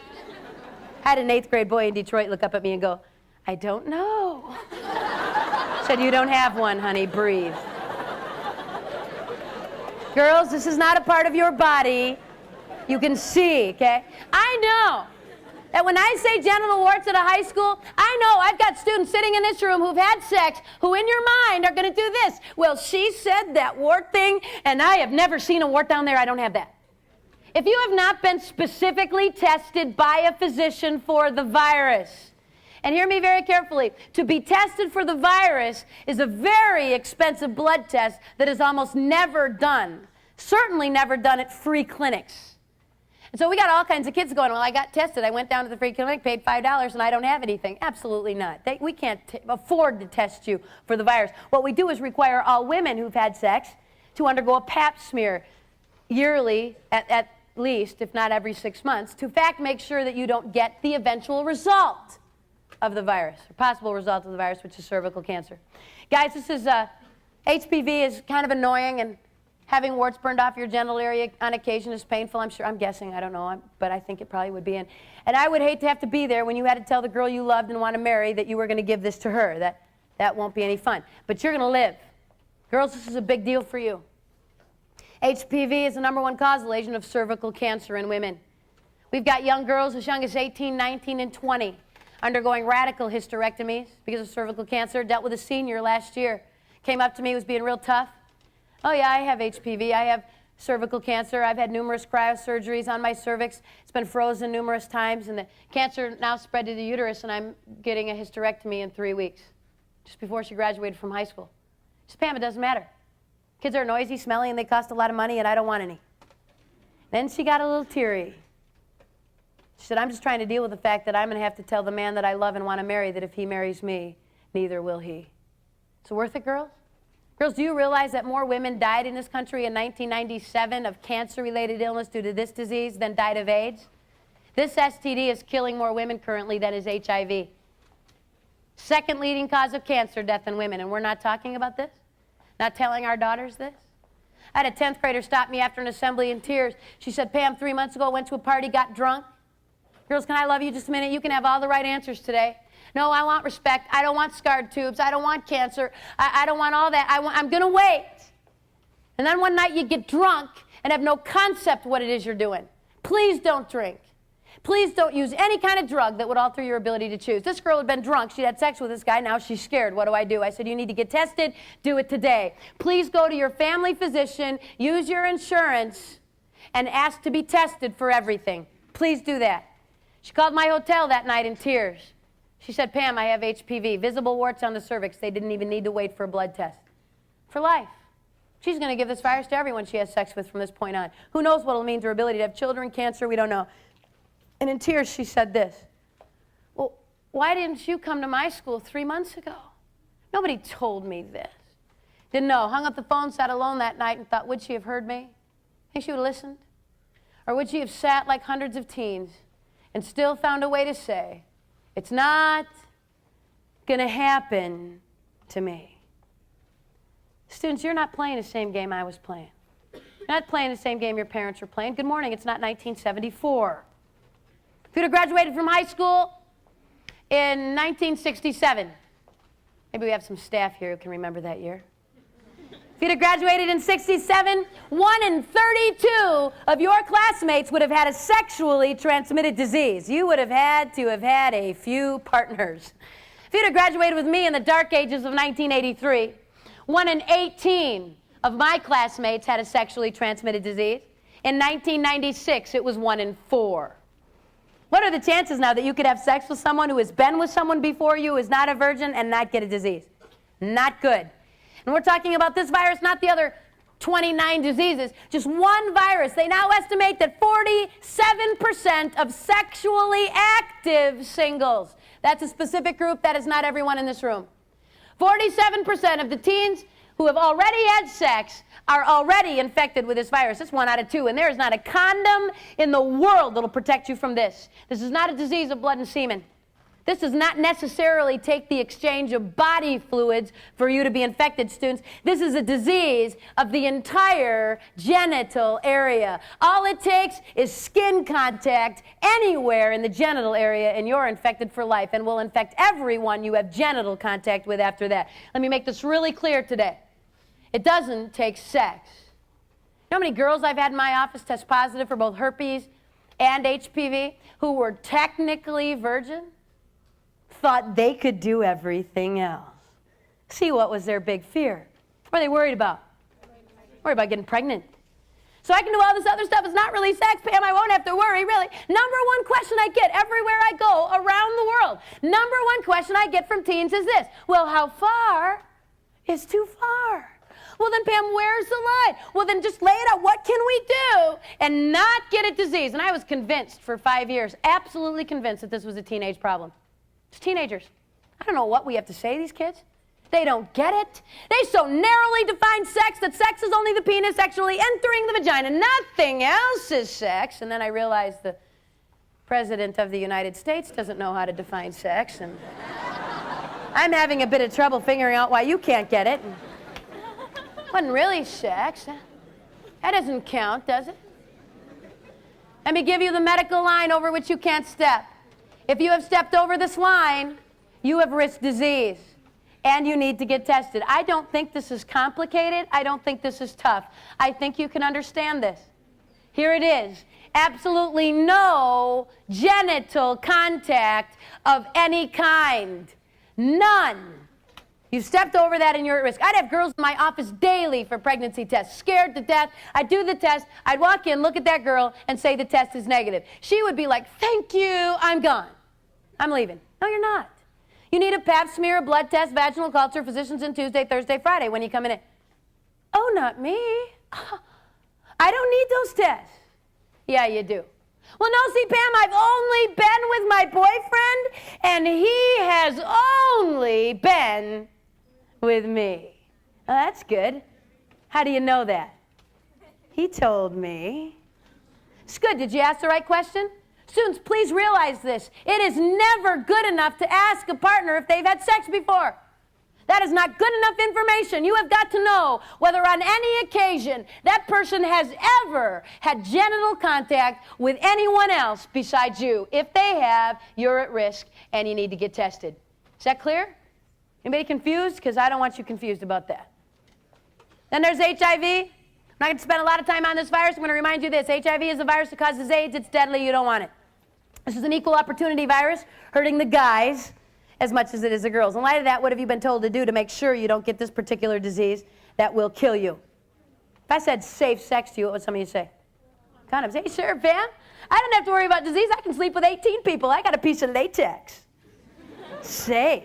I had an 8th grade boy in Detroit look up at me and go, I don't know. Said, you don't have one, honey, breathe. Girls, this is not a part of your body. You can see, okay? I know that when I say genital warts at a high school, I know I've got students sitting in this room who've had sex who in your mind are going to do this. Well, she said that wart thing, and I have never seen a wart down there. I don't have that. If you have not been specifically tested by a physician for the virus, And hear me very carefully. To be tested for the virus is a very expensive blood test that is almost never done. Certainly never done at free clinics. And so we got all kinds of kids going, well, I got tested. I went down to the free clinic, paid $5, and I don't have anything. Absolutely not. We can't afford to test you for the virus. What we do is require all women who've had sex to undergo a pap smear yearly at least, if not every 6 months, to in fact make sure that you don't get the eventual result of the virus, or possible result of the virus, which is cervical cancer. Guys, this is, HPV is kind of annoying, and having warts burned off your genital area on occasion is painful, I'm guessing, I don't know, but I think it probably would be. And I would hate to have to be there when you had to tell the girl you loved and want to marry that you were going to give this to her. That won't be any fun. But you're going to live. Girls, this is a big deal for you. HPV is the #1 causal agent of cervical cancer in women. We've got young girls as young as 18, 19, and 20 undergoing radical hysterectomies because of cervical cancer. Dealt with a senior last year. Came up to me, was being real tough. Oh yeah, I have HPV. I have cervical cancer. I've had numerous cryosurgeries on my cervix. It's been frozen numerous times, and the cancer now spread to the uterus, and I'm getting a hysterectomy in 3 weeks, just before she graduated from high school. She said, Pam, it doesn't matter. Kids are noisy, smelly, and they cost a lot of money, and I don't want any. Then she got a little teary. She said, I'm just trying to deal with the fact that I'm going to have to tell the man that I love and want to marry that if he marries me, neither will he. Is it worth it, girls? Girls, do you realize that more women died in this country in 1997 of cancer-related illness due to this disease than died of AIDS? This STD is killing more women currently than is HIV. Second leading cause of cancer death in women, and we're not talking about this? Not telling our daughters this? I had a 10th grader stop me after an assembly in tears. She said, Pam, 3 months ago, I went to a party, got drunk. Girls, can I love you just a minute? You can have all the right answers today. No, I want respect. I don't want scarred tubes. I don't want cancer. I don't want all that. I'm going to wait. And then one night you get drunk and have no concept what it is you're doing. Please don't drink. Please don't use any kind of drug that would alter your ability to choose. This girl had been drunk. She'd had sex with this guy. Now she's scared. What do? I said, you need to get tested. Do it today. Please go to your family physician, use your insurance, and ask to be tested for everything. Please do that. She called my hotel that night in tears. She said, Pam, I have HPV, visible warts on the cervix. They didn't even need to wait for a blood test. For life. She's going to give this virus to everyone she has sex with from this point on. Who knows what it'll mean to her ability to have children, cancer, we don't know. And in tears, she said this, well, why didn't you come to my school 3 months ago? Nobody told me this. Didn't know. Hung up the phone, sat alone that night and thought, would she have heard me? Think she would have listened? Or would she have sat like hundreds of teens and still found a way to say, it's not going to happen to me? Students, you're not playing the same game I was playing. You're not playing the same game your parents were playing. Good morning, it's not 1974. If you'd have graduated from high school in 1967, maybe we have some staff here who can remember that year. If you'd have graduated in 67, 1 in 32 of your classmates would have had a sexually transmitted disease. You would have had to have had a few partners. If you'd have graduated with me in the dark ages of 1983, 1 in 18 of my classmates had a sexually transmitted disease. In 1996, it was 1 in 4. What are the chances now that you could have sex with someone who has been with someone before you, is not a virgin, and not get a disease? Not good. And we're talking about this virus, not the other 29 diseases. Just one virus. They now estimate that 47% of sexually active singles, that's a specific group, that is not everyone in this room. 47% of the teens who have already had sex are already infected with this virus. It's 1 out of 2, and there is not a condom in the world that will protect you from this. This is not a disease of blood and semen. This does not necessarily take the exchange of body fluids for you to be infected, students. This is a disease of the entire genital area. All it takes is skin contact anywhere in the genital area, and you're infected for life, and will infect everyone you have genital contact with after that. Let me make this really clear today. It doesn't take sex. You know how many girls I've had in my office test positive for both herpes and HPV who were technically virgin? Thought they could do everything else. See, what was their big fear? What are they worried about? Worried about getting pregnant. So I can do all this other stuff. It's not really sex, Pam. I won't have to worry, really. Number one question I get everywhere I go around the world, number one question I get from teens is this. Well, how far is too far? Well, then, Pam, where's the line? Well, then just lay it out. What can we do and not get a disease? And I was convinced for 5 years, absolutely convinced that this was a teenage problem. It's teenagers. I don't know what we have to say to these kids. They don't get it. They so narrowly define sex that sex is only the penis sexually entering the vagina. Nothing else is sex. And then I realized the President of the United States doesn't know how to define sex. And I'm having a bit of trouble figuring out why you can't get it. Wasn't really sex. That doesn't count, does it? Let me give you the medical line over which you can't step. If you have stepped over this line, you have risked disease, and you need to get tested. I don't think this is complicated. I don't think this is tough. I think you can understand this. Here it is. Absolutely no genital contact of any kind. None. You stepped over that and you're at risk. I'd have girls in my office daily for pregnancy tests, scared to death. I'd do the test. I'd walk in, look at that girl, and say the test is negative. She would be like, thank you, I'm gone. I'm leaving. No, you're not. You need a pap smear, a blood test, vaginal culture, physicians in Tuesday, Thursday, Friday when you come in. Oh, not me. I don't need those tests. Yeah, you do. Well, no, see, Pam, I've only been with my boyfriend, and he has only been with me. Well, that's good. How do you know that? He told me. It's good. Did you ask the right question? Students, please realize this. It is never good enough to ask a partner if they've had sex before. That is not good enough information. You have got to know whether on any occasion that person has ever had genital contact with anyone else besides you. If they have, you're at risk and you need to get tested. Is that clear? Anybody confused? Because I don't want you confused about that. Then there's HIV. I'm not going to spend a lot of time on this virus. I'm going to remind you this. HIV is a virus that causes AIDS. It's deadly. You don't want it. This is an equal opportunity virus hurting the guys as much as it is the girls. In light of that, what have you been told to do to make sure you don't get this particular disease that will kill you? If I said safe sex to you, what would some of you say? Condoms. Hey, sure, Pam. I don't have to worry about disease. I can sleep with 18 people. I got a piece of latex. Safe.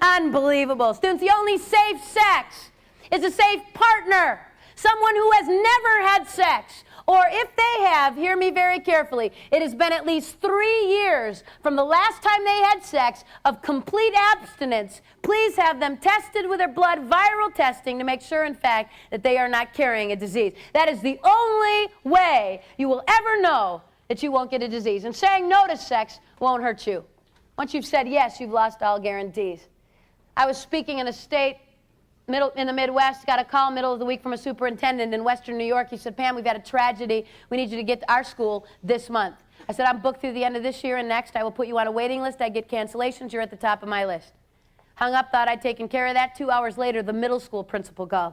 Unbelievable. Students, the only safe sex is a safe partner. Someone who has never had sex. Or if they have, hear me very carefully, it has been at least 3 years from the last time they had sex of complete abstinence. Please have them tested with their blood, viral testing, to make sure, in fact, that they are not carrying a disease. That is the only way you will ever know that you won't get a disease. And saying no to sex won't hurt you. Once you've said yes, you've lost all guarantees. I was speaking in a state in the Midwest, got a call middle of the week from a superintendent in Western New York. He said, Pam, we've had a tragedy. We need you to get to our school this month. I said, I'm booked through the end of this year and next. I will put you on a waiting list. I get cancellations. You're at the top of my list. Hung up, thought I'd taken care of that. 2 hours later, the middle school principal called.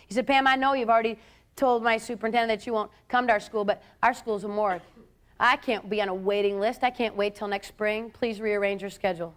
He said, Pam, I know you've already told my superintendent that you won't come to our school, but our school's a morgue. I can't be on a waiting list. I can't wait till next spring. Please rearrange your schedule.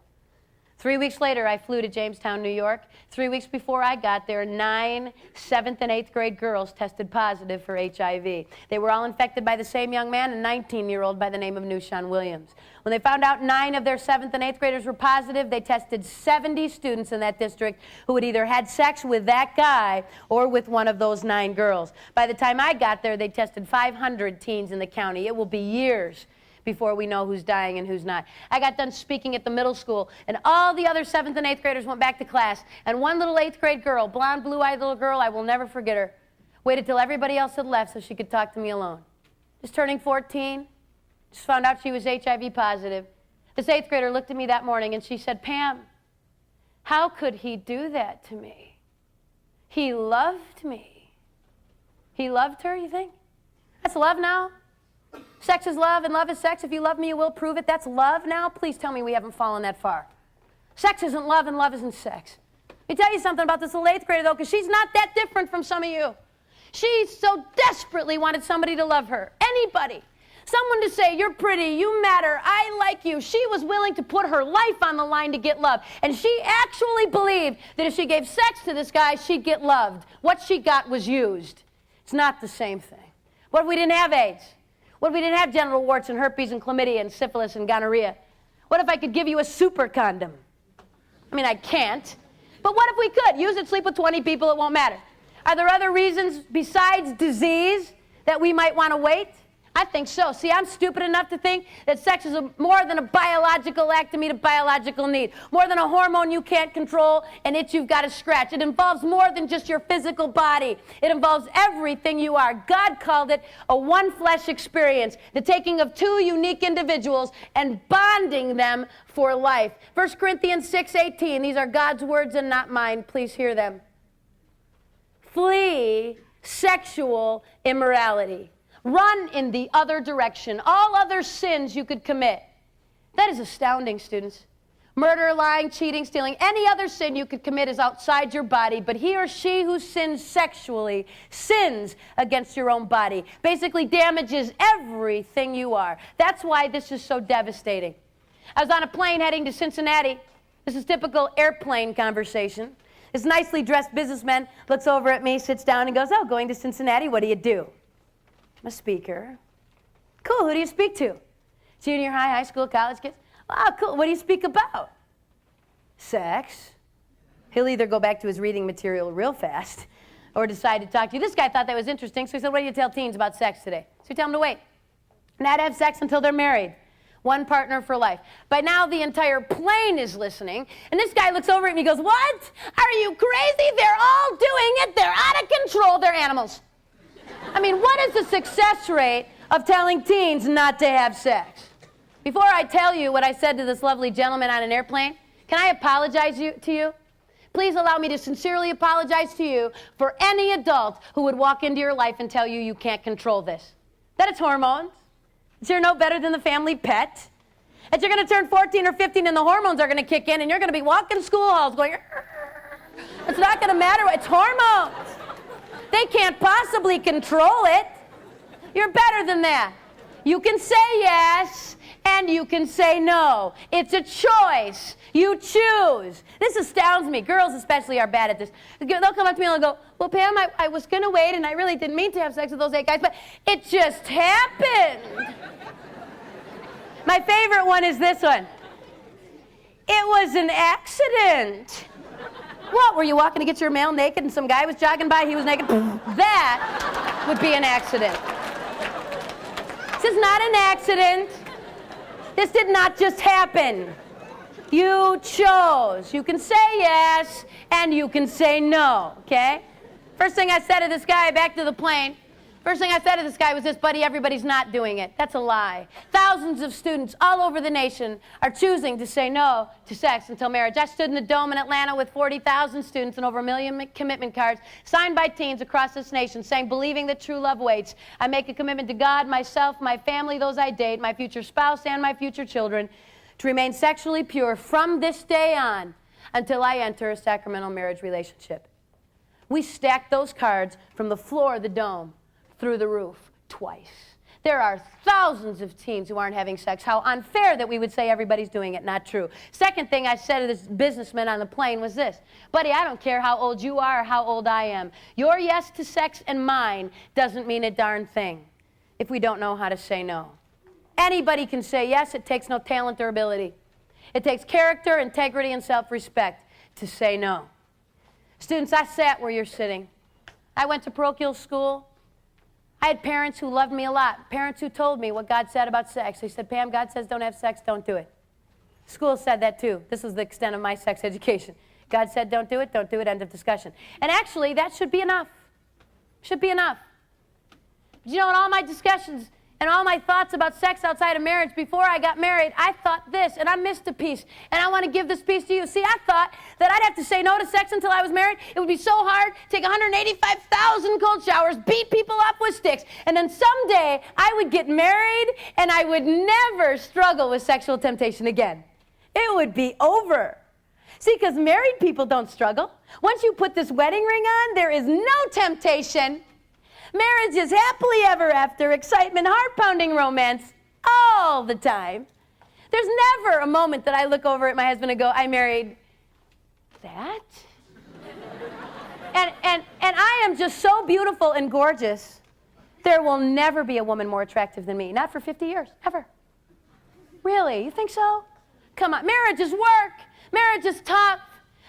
3 weeks later, I flew to Jamestown, New York. 3 weeks before I got there, 9 7th and 8th grade girls tested positive for HIV. They were all infected by the same young man, a 19-year-old by the name of Nushan Williams. When they found out 9 of their 7th and 8th graders were positive, they tested 70 students in that district who had either had sex with that guy or with one of those 9 girls. By the time I got there, they tested 500 teens in the county. It will be years before we know who's dying and who's not. I got done speaking at the middle school, and all the other 7th and 8th graders went back to class, and one little 8th grade girl, blonde, blue-eyed little girl, I will never forget her, waited till everybody else had left so she could talk to me alone. Just turning 14, just found out she was HIV positive. This 8th grader looked at me that morning, and she said, Pam, how could he do that to me? He loved me. He loved her, you think? That's love now? Sex is love and love is sex. If you love me, you will prove it. That's love now. Please tell me we haven't fallen that far. Sex isn't love and love isn't sex. Let me tell you something about this little 8th grader, though, because she's not that different from some of you. She so desperately wanted somebody to love her. Anybody. Someone to say, you're pretty, you matter, I like you. She was willing to put her life on the line to get love. And she actually believed that if she gave sex to this guy, she'd get loved. What she got was used. It's not the same thing. What if we didn't have AIDS? What if we didn't have genital warts and herpes and chlamydia and syphilis and gonorrhea? What if I could give you a super condom? I mean, I can't. But what if we could? Use it, sleep with 20 people, it won't matter. Are there other reasons besides disease that we might want to wait? I think so. See, I'm stupid enough to think that sex is more than a biological act to meet a biological need, more than a hormone you can't control, an itch you've got to scratch. It involves more than just your physical body. It involves everything you are. God called it a one-flesh experience, the taking of two unique individuals and bonding them for life. 1 Corinthians 6:18, these are God's words and not mine. Please hear them. Flee sexual immorality. Run in the other direction. All other sins you could commit. That is astounding, students. Murder, lying, cheating, stealing, any other sin you could commit is outside your body, but he or she who sins sexually sins against your own body. Basically damages everything you are. That's why this is so devastating. I was on a plane heading to Cincinnati. This is typical airplane conversation. This nicely dressed businessman looks over at me, sits down, and goes, "Oh, going to Cincinnati, what do you do?" I'm a speaker. Cool, who do you speak to? Junior high, high school, college kids? Oh, cool, what do you speak about? Sex. He'll either go back to his reading material real fast or decide to talk to you. This guy thought that was interesting, so he said, "What do you tell teens about sex today?" So you tell them to wait. Not have sex until they're married. One partner for life. By now, the entire plane is listening, and this guy looks over at me and he goes, "What? Are you crazy? They're all doing it. They're out of control. They're animals." I mean, what is the success rate of telling teens not to have sex? Before I tell you what I said to this lovely gentleman on an airplane, can I apologize to you? Please allow me to sincerely apologize to you for any adult who would walk into your life and tell you you can't control this. That it's hormones. That you're no better than the family pet. That you're going to turn 14 or 15 and the hormones are going to kick in and you're going to be walking school halls going, it's not going to matter. It's hormones. They can't possibly control it. You're better than that. You can say yes, and you can say no. It's a choice. You choose. This astounds me. Girls especially are bad at this. They'll come up to me and they'll go, "Well, Pam, I was going to wait, and I really didn't mean to have sex with those 8 guys, but it just happened." My favorite one is this one. "It was an accident." What, were you walking to get your mail naked and some guy was jogging by, he was naked? That would be an accident. This is not an accident. This did not just happen. You chose. You can say yes and you can say no, okay? First thing I said to this guy, back to the plane, first thing I said to this guy was this, "Buddy, everybody's not doing it." That's a lie. Thousands of students all over the nation are choosing to say no to sex until marriage. I stood in the Dome in Atlanta with 40,000 students and over 1 million commitment cards signed by teens across this nation saying, "Believing that true love waits, I make a commitment to God, myself, my family, those I date, my future spouse, and my future children to remain sexually pure from this day on until I enter a sacramental marriage relationship." We stacked those cards from the floor of the Dome through the roof twice. There are thousands of teens who aren't having sex. How unfair that we would say everybody's doing it. Not true. Second thing I said to this businessman on the plane was this: "Buddy, I don't care how old you are or how old I am. Your yes to sex and mine doesn't mean a darn thing if we don't know how to say no." Anybody can say yes. It takes no talent or ability. It takes character, integrity, and self-respect to say no. Students, I sat where you're sitting. I went to parochial school. I had parents who loved me a lot, parents who told me what God said about sex. They said, "Pam, God says don't have sex, don't do it." School said that too. This is the extent of my sex education. God said don't do it, end of discussion. And actually, that should be enough. Should be enough. But you know, in all my discussions and all my thoughts about sex outside of marriage before I got married, I thought this, and I missed a piece, and I want to give this piece to you. See, I thought that I'd have to say no to sex until I was married. It would be so hard, take 185,000 cold showers, beat people up with sticks, and then someday I would get married, and I would never struggle with sexual temptation again. It would be over. See, because married people don't struggle. Once you put this wedding ring on, there is no temptation. Marriage is happily ever after, excitement, heart-pounding romance all the time. There's never a moment that I look over at my husband and go, "I married that?" And And I am just so beautiful and gorgeous. There will never be a woman more attractive than me. Not for 50 years, ever. Really? You think so? Come on. Marriage is work. Marriage is tough.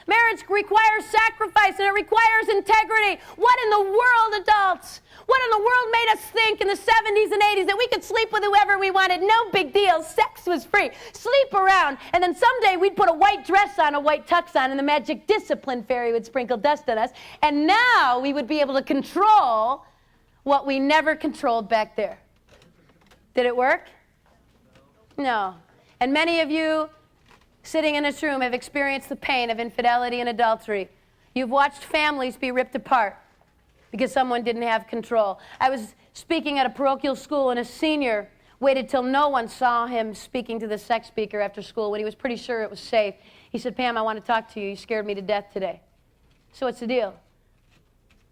Marriage requires sacrifice, and it requires integrity. What in the world, adults? What in the world made us think in the 70s and 80s that we could sleep with whoever we wanted? No big deal. Sex was free. Sleep around. And then someday we'd put a white dress on, a white tux on, and the magic discipline fairy would sprinkle dust on us. And now we would be able to control what we never controlled back there. Did it work? No. And many of you sitting in this room have experienced the pain of infidelity and adultery. You've watched families be ripped apart because someone didn't have control. I was speaking at a parochial school, and a senior waited till no one saw him speaking to the sex speaker after school when he was pretty sure it was safe. He said, Pam, I want to talk to you. You scared me to death today. So what's the deal?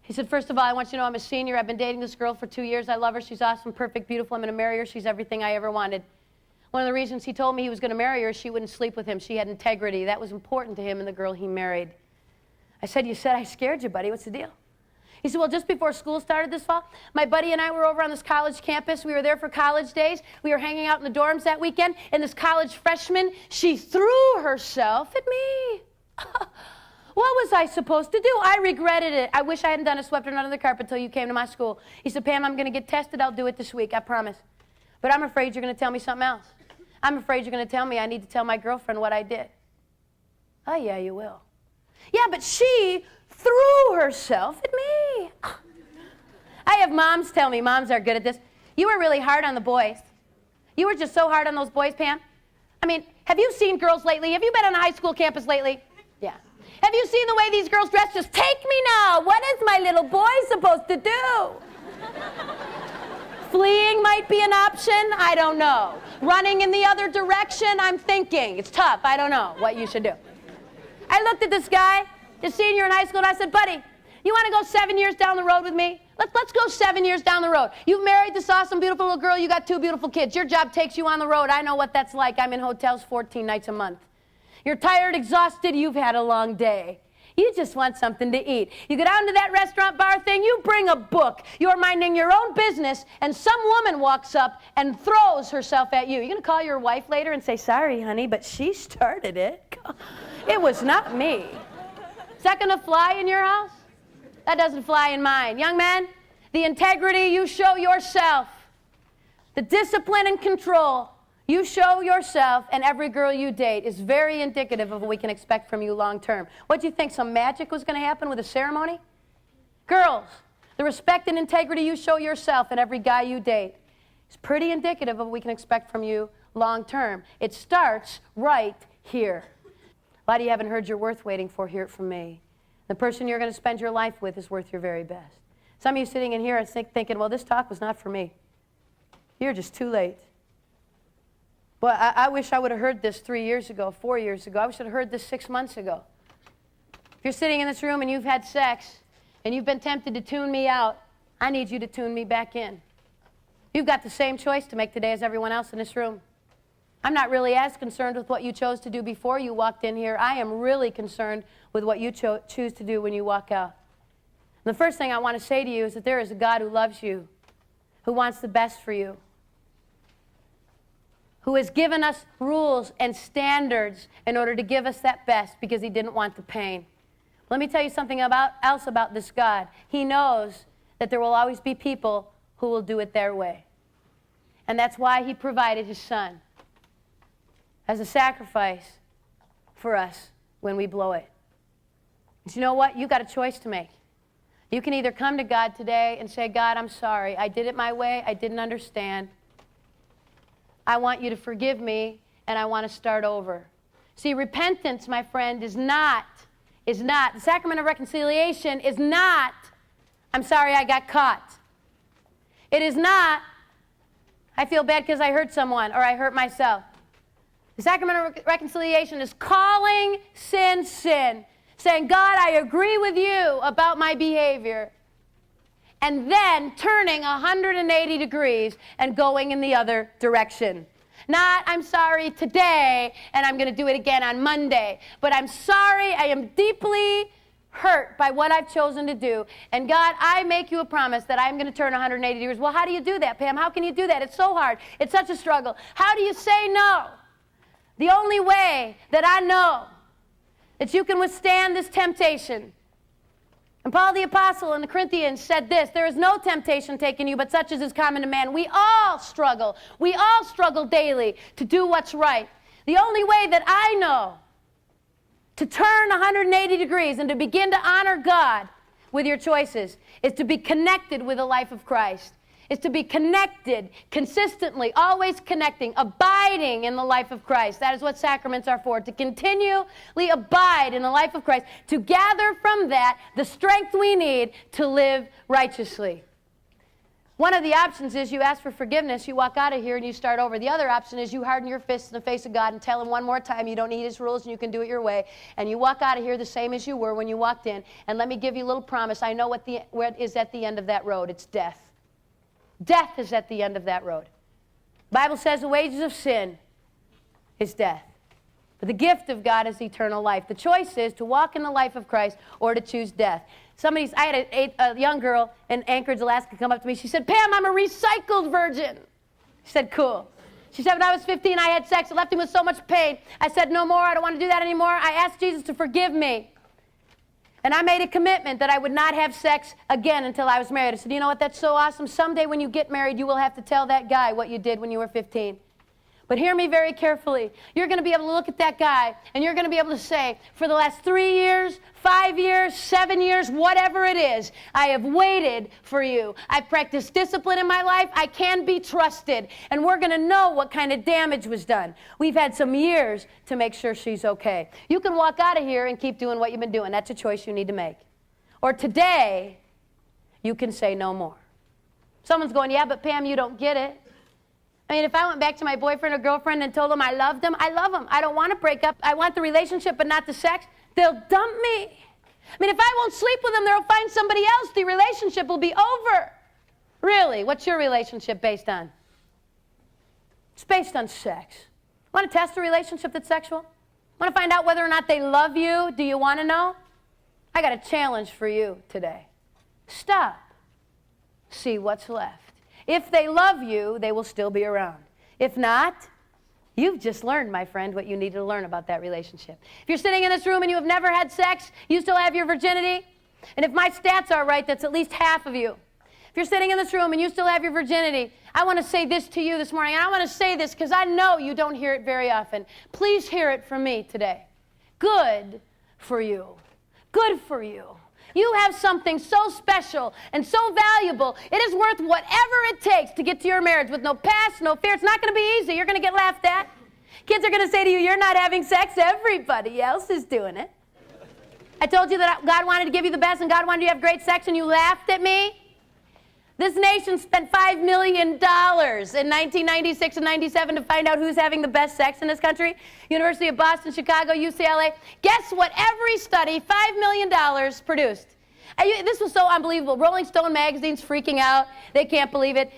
He said, first of all, I want you to know I'm a senior. I've been dating this girl for 2 years. I love her. She's awesome, perfect, beautiful. I'm going to marry her. She's everything I ever wanted. One of the reasons he told me he was going to marry her, she wouldn't sleep with him. She had integrity. That was important to him and the girl he married. I said, you said I scared you, buddy. What's the deal? He said, well, just before school started this fall, my buddy and I were over on this college campus. We were there for college days. We were hanging out in the dorms that weekend, and this college freshman, she threw herself at me. What was I supposed to do? I regretted it. I wish I hadn't done it, swept it under the carpet until you came to my school. He said, Pam, I'm going to get tested. I'll do it this week, I promise. But I'm afraid you're going to tell me something else. I'm afraid you're going to tell me I need to tell my girlfriend what I did. Oh, yeah, you will. Yeah, but she threw herself at me. I have moms tell me, moms are good at this, you were really hard on the boys. You were just so hard on those boys, Pam. I mean, have you seen girls lately? Have you been on a high school campus lately? Yeah. Have you seen the way these girls dress? Just take me now. What is my little boy supposed to do? Fleeing might be an option. I don't know. Running in the other direction, I'm thinking. It's tough. I don't know what you should do. I looked at this guy, the senior in high school, and I said, buddy, you want to go 7 years down the road with me? Let's go 7 years down the road. You've married this awesome, beautiful little girl. You got 2 beautiful kids. Your job takes you on the road. I know what that's like. I'm in hotels 14 nights a month. You're tired, exhausted. You've had a long day. You just want something to eat. You go down to that restaurant bar thing, you bring a book. You're minding your own business, and some woman walks up and throws herself at you. You're going to call your wife later and say, sorry, honey, but she started it. It was not me. Is that going to fly in your house? That doesn't fly in mine. Young man, the integrity you show yourself, the discipline and control you show yourself and every girl you date is very indicative of what we can expect from you long term. What do you think, some magic was going to happen with a ceremony? Girls, the respect and integrity you show yourself and every guy you date is pretty indicative of what we can expect from you long term. It starts right here. A lot of you haven't heard your worth waiting for. Hear it from me. The person you're going to spend your life with is worth your very best. Some of you sitting in here are thinking, well, this talk was not for me. You're just too late. Well, I wish I would have heard this 3 years ago, 4 years ago. I wish I'd have heard this 6 months ago. If you're sitting in this room and you've had sex and you've been tempted to tune me out, I need you to tune me back in. You've got the same choice to make today as everyone else in this room. I'm not really as concerned with what you chose to do before you walked in here. I am really concerned with what you choose to do when you walk out. And the first thing I want to say to you is that there is a God who loves you, who wants the best for you, who has given us rules and standards in order to give us that best because he didn't want the pain. Let me tell you something else about this God. He knows that there will always be people who will do it their way. And that's why he provided his son as a sacrifice for us when we blow it. But you know what? You've got a choice to make. You can either come to God today and say, God, I'm sorry. I did it my way. I didn't understand. I want you to forgive me, and I want to start over. See, repentance, my friend, is not, the sacrament of reconciliation is not, I'm sorry I got caught. It is not, I feel bad because I hurt someone or I hurt myself. The sacrament of reconciliation is calling sin, saying, God, I agree with you about my behavior. And then turning 180 degrees and going in the other direction. Not, I'm sorry today, and I'm going to do it again on Monday. But I'm sorry, I am deeply hurt by what I've chosen to do. And God, I make you a promise that I'm going to turn 180 degrees. Well, how do you do that, Pam? How can you do that? It's so hard. It's such a struggle. How do you say no? The only way that I know that you can withstand this temptation. And Paul the Apostle in the Corinthians said this, there is no temptation taken you, but such as is common to man. We all struggle. We all struggle daily to do what's right. The only way that I know to turn 180 degrees and to begin to honor God with your choices is to be connected with the life of Christ. Is to be connected consistently, always connecting, abiding in the life of Christ. That is what sacraments are for, to continually abide in the life of Christ, to gather from that the strength we need to live righteously. One of the options is you ask for forgiveness, you walk out of here and you start over. The other option is you harden your fists in the face of God and tell him one more time you don't need his rules and you can do it your way. And you walk out of here the same as you were when you walked in. And let me give you a little promise. I know what is at the end of that road. It's death. Death is at the end of that road. The Bible says the wages of sin is death. But the gift of God is eternal life. The choice is to walk in the life of Christ or to choose death. I had a young girl in Anchorage, Alaska, come up to me. She said, Pam, I'm a recycled virgin. She said, cool. She said, when I was 15, I had sex. It left me with so much pain. I said, no more. I don't want to do that anymore. I asked Jesus to forgive me. And I made a commitment that I would not have sex again until I was married. I said, you know what? That's so awesome. Someday when you get married, you will have to tell that guy what you did when you were 15. But hear me very carefully. You're going to be able to look at that guy, and you're going to be able to say, for the last 3 years, 5 years, 7 years, whatever it is, I have waited for you. I've practiced discipline in my life. I can be trusted. And we're going to know what kind of damage was done. We've had some years to make sure she's okay. You can walk out of here and keep doing what you've been doing. That's a choice you need to make. Or today, you can say no more. Someone's going, yeah, but Pam, you don't get it. I mean, if I went back to my boyfriend or girlfriend and told them I loved them, I love them. I don't want to break up. I want the relationship but not the sex. They'll dump me. I mean, if I won't sleep with them, they'll find somebody else. The relationship will be over. Really, what's your relationship based on? It's based on sex. Want to test a relationship that's sexual? Want to find out whether or not they love you? Do you want to know? I got a challenge for you today. Stop. See what's left. If they love you, they will still be around. If not, you've just learned, my friend, what you need to learn about that relationship. If you're sitting in this room and you have never had sex, you still have your virginity. And if my stats are right, that's at least half of you. If you're sitting in this room and you still have your virginity, I want to say this to you this morning. And I want to say this because I know you don't hear it very often. Please hear it from me today. Good for you. Good for you. You have something so special and so valuable. It is worth whatever it takes to get to your marriage with no past, no fear. It's not going to be easy. You're going to get laughed at. Kids are going to say to you, you're not having sex. Everybody else is doing it. I told you that God wanted to give you the best and God wanted you to have great sex and you laughed at me. This nation spent $5 million in 1996 and 97 to find out who's having the best sex in this country. University of Boston, Chicago, UCLA. Guess what every study, $5 million produced? This was so unbelievable. Rolling Stone magazine's freaking out. They can't believe it.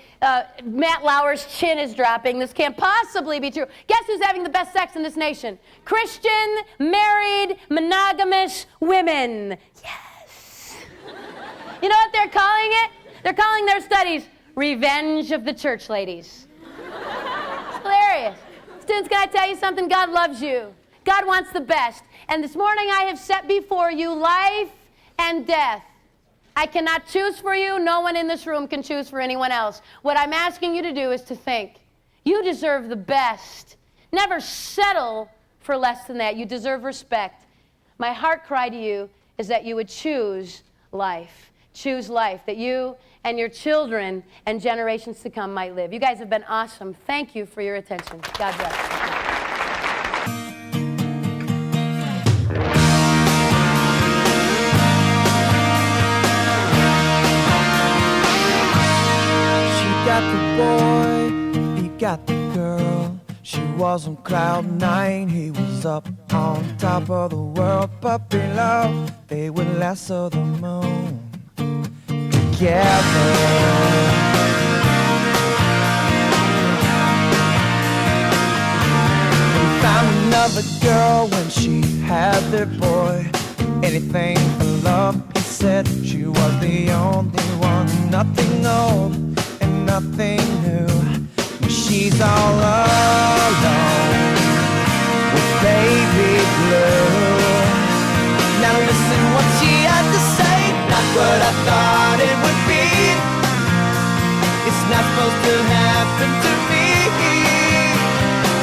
Matt Lauer's chin is dropping. This can't possibly be true. Guess who's having the best sex in this nation? Christian, married, monogamous women. Yes. You know what they're calling it? They're calling their studies Revenge of the Church Ladies. It's hilarious. Students, can I tell you something? God loves you. God wants the best. And this morning I have set before you life and death. I cannot choose for you. No one in this room can choose for anyone else. What I'm asking you to do is to think. You deserve the best. Never settle for less than that. You deserve respect. My heart cry to you is that you would choose life. Choose life, that you and your children and generations to come might live. You guys have been awesome. Thank you for your attention. God bless. She got the boy, he got the girl. She was on cloud nine, he was up on top of the world. But below, they were less of the moon. Together, we found another girl when she had their boy. Anything for love. He said she was the only one, nothing old and nothing new. She's all alone with baby blue. Now listen what she had to say, not what I thought it would be. It's not supposed to happen to me,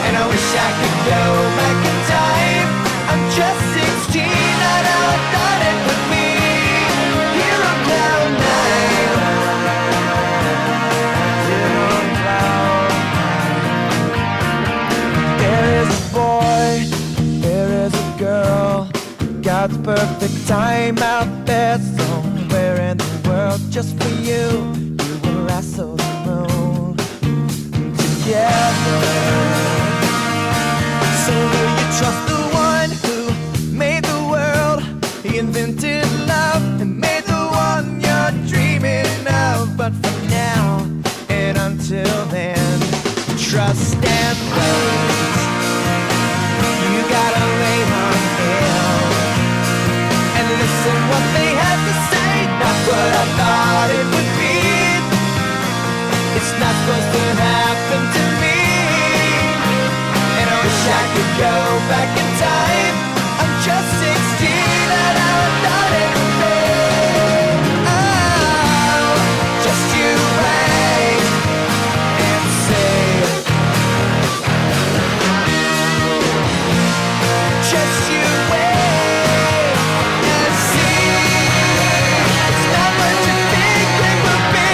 and I wish I could go back in time. I'm just 16, and I thought it would be. Here on cloud nine. Here on cloud nine. There is a boy, there is a girl. God's perfect time out there somewhere in the world. Just for you, you will lasso the moon together. So will you trust the one who made the world? He invented love and made the one you're dreaming of. But for now and until then, trust and wait. You gotta wait on him and listen what they had to say, not what I thought it would be. It's not supposed to happen to me, and I wish I could go back in time. I'm just 16 and I thought it would be. Oh, just you wait and see. Just you wait and see. It's not what you think it would be.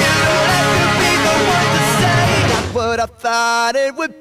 You don't have to be the one to say, not what I thought it would be.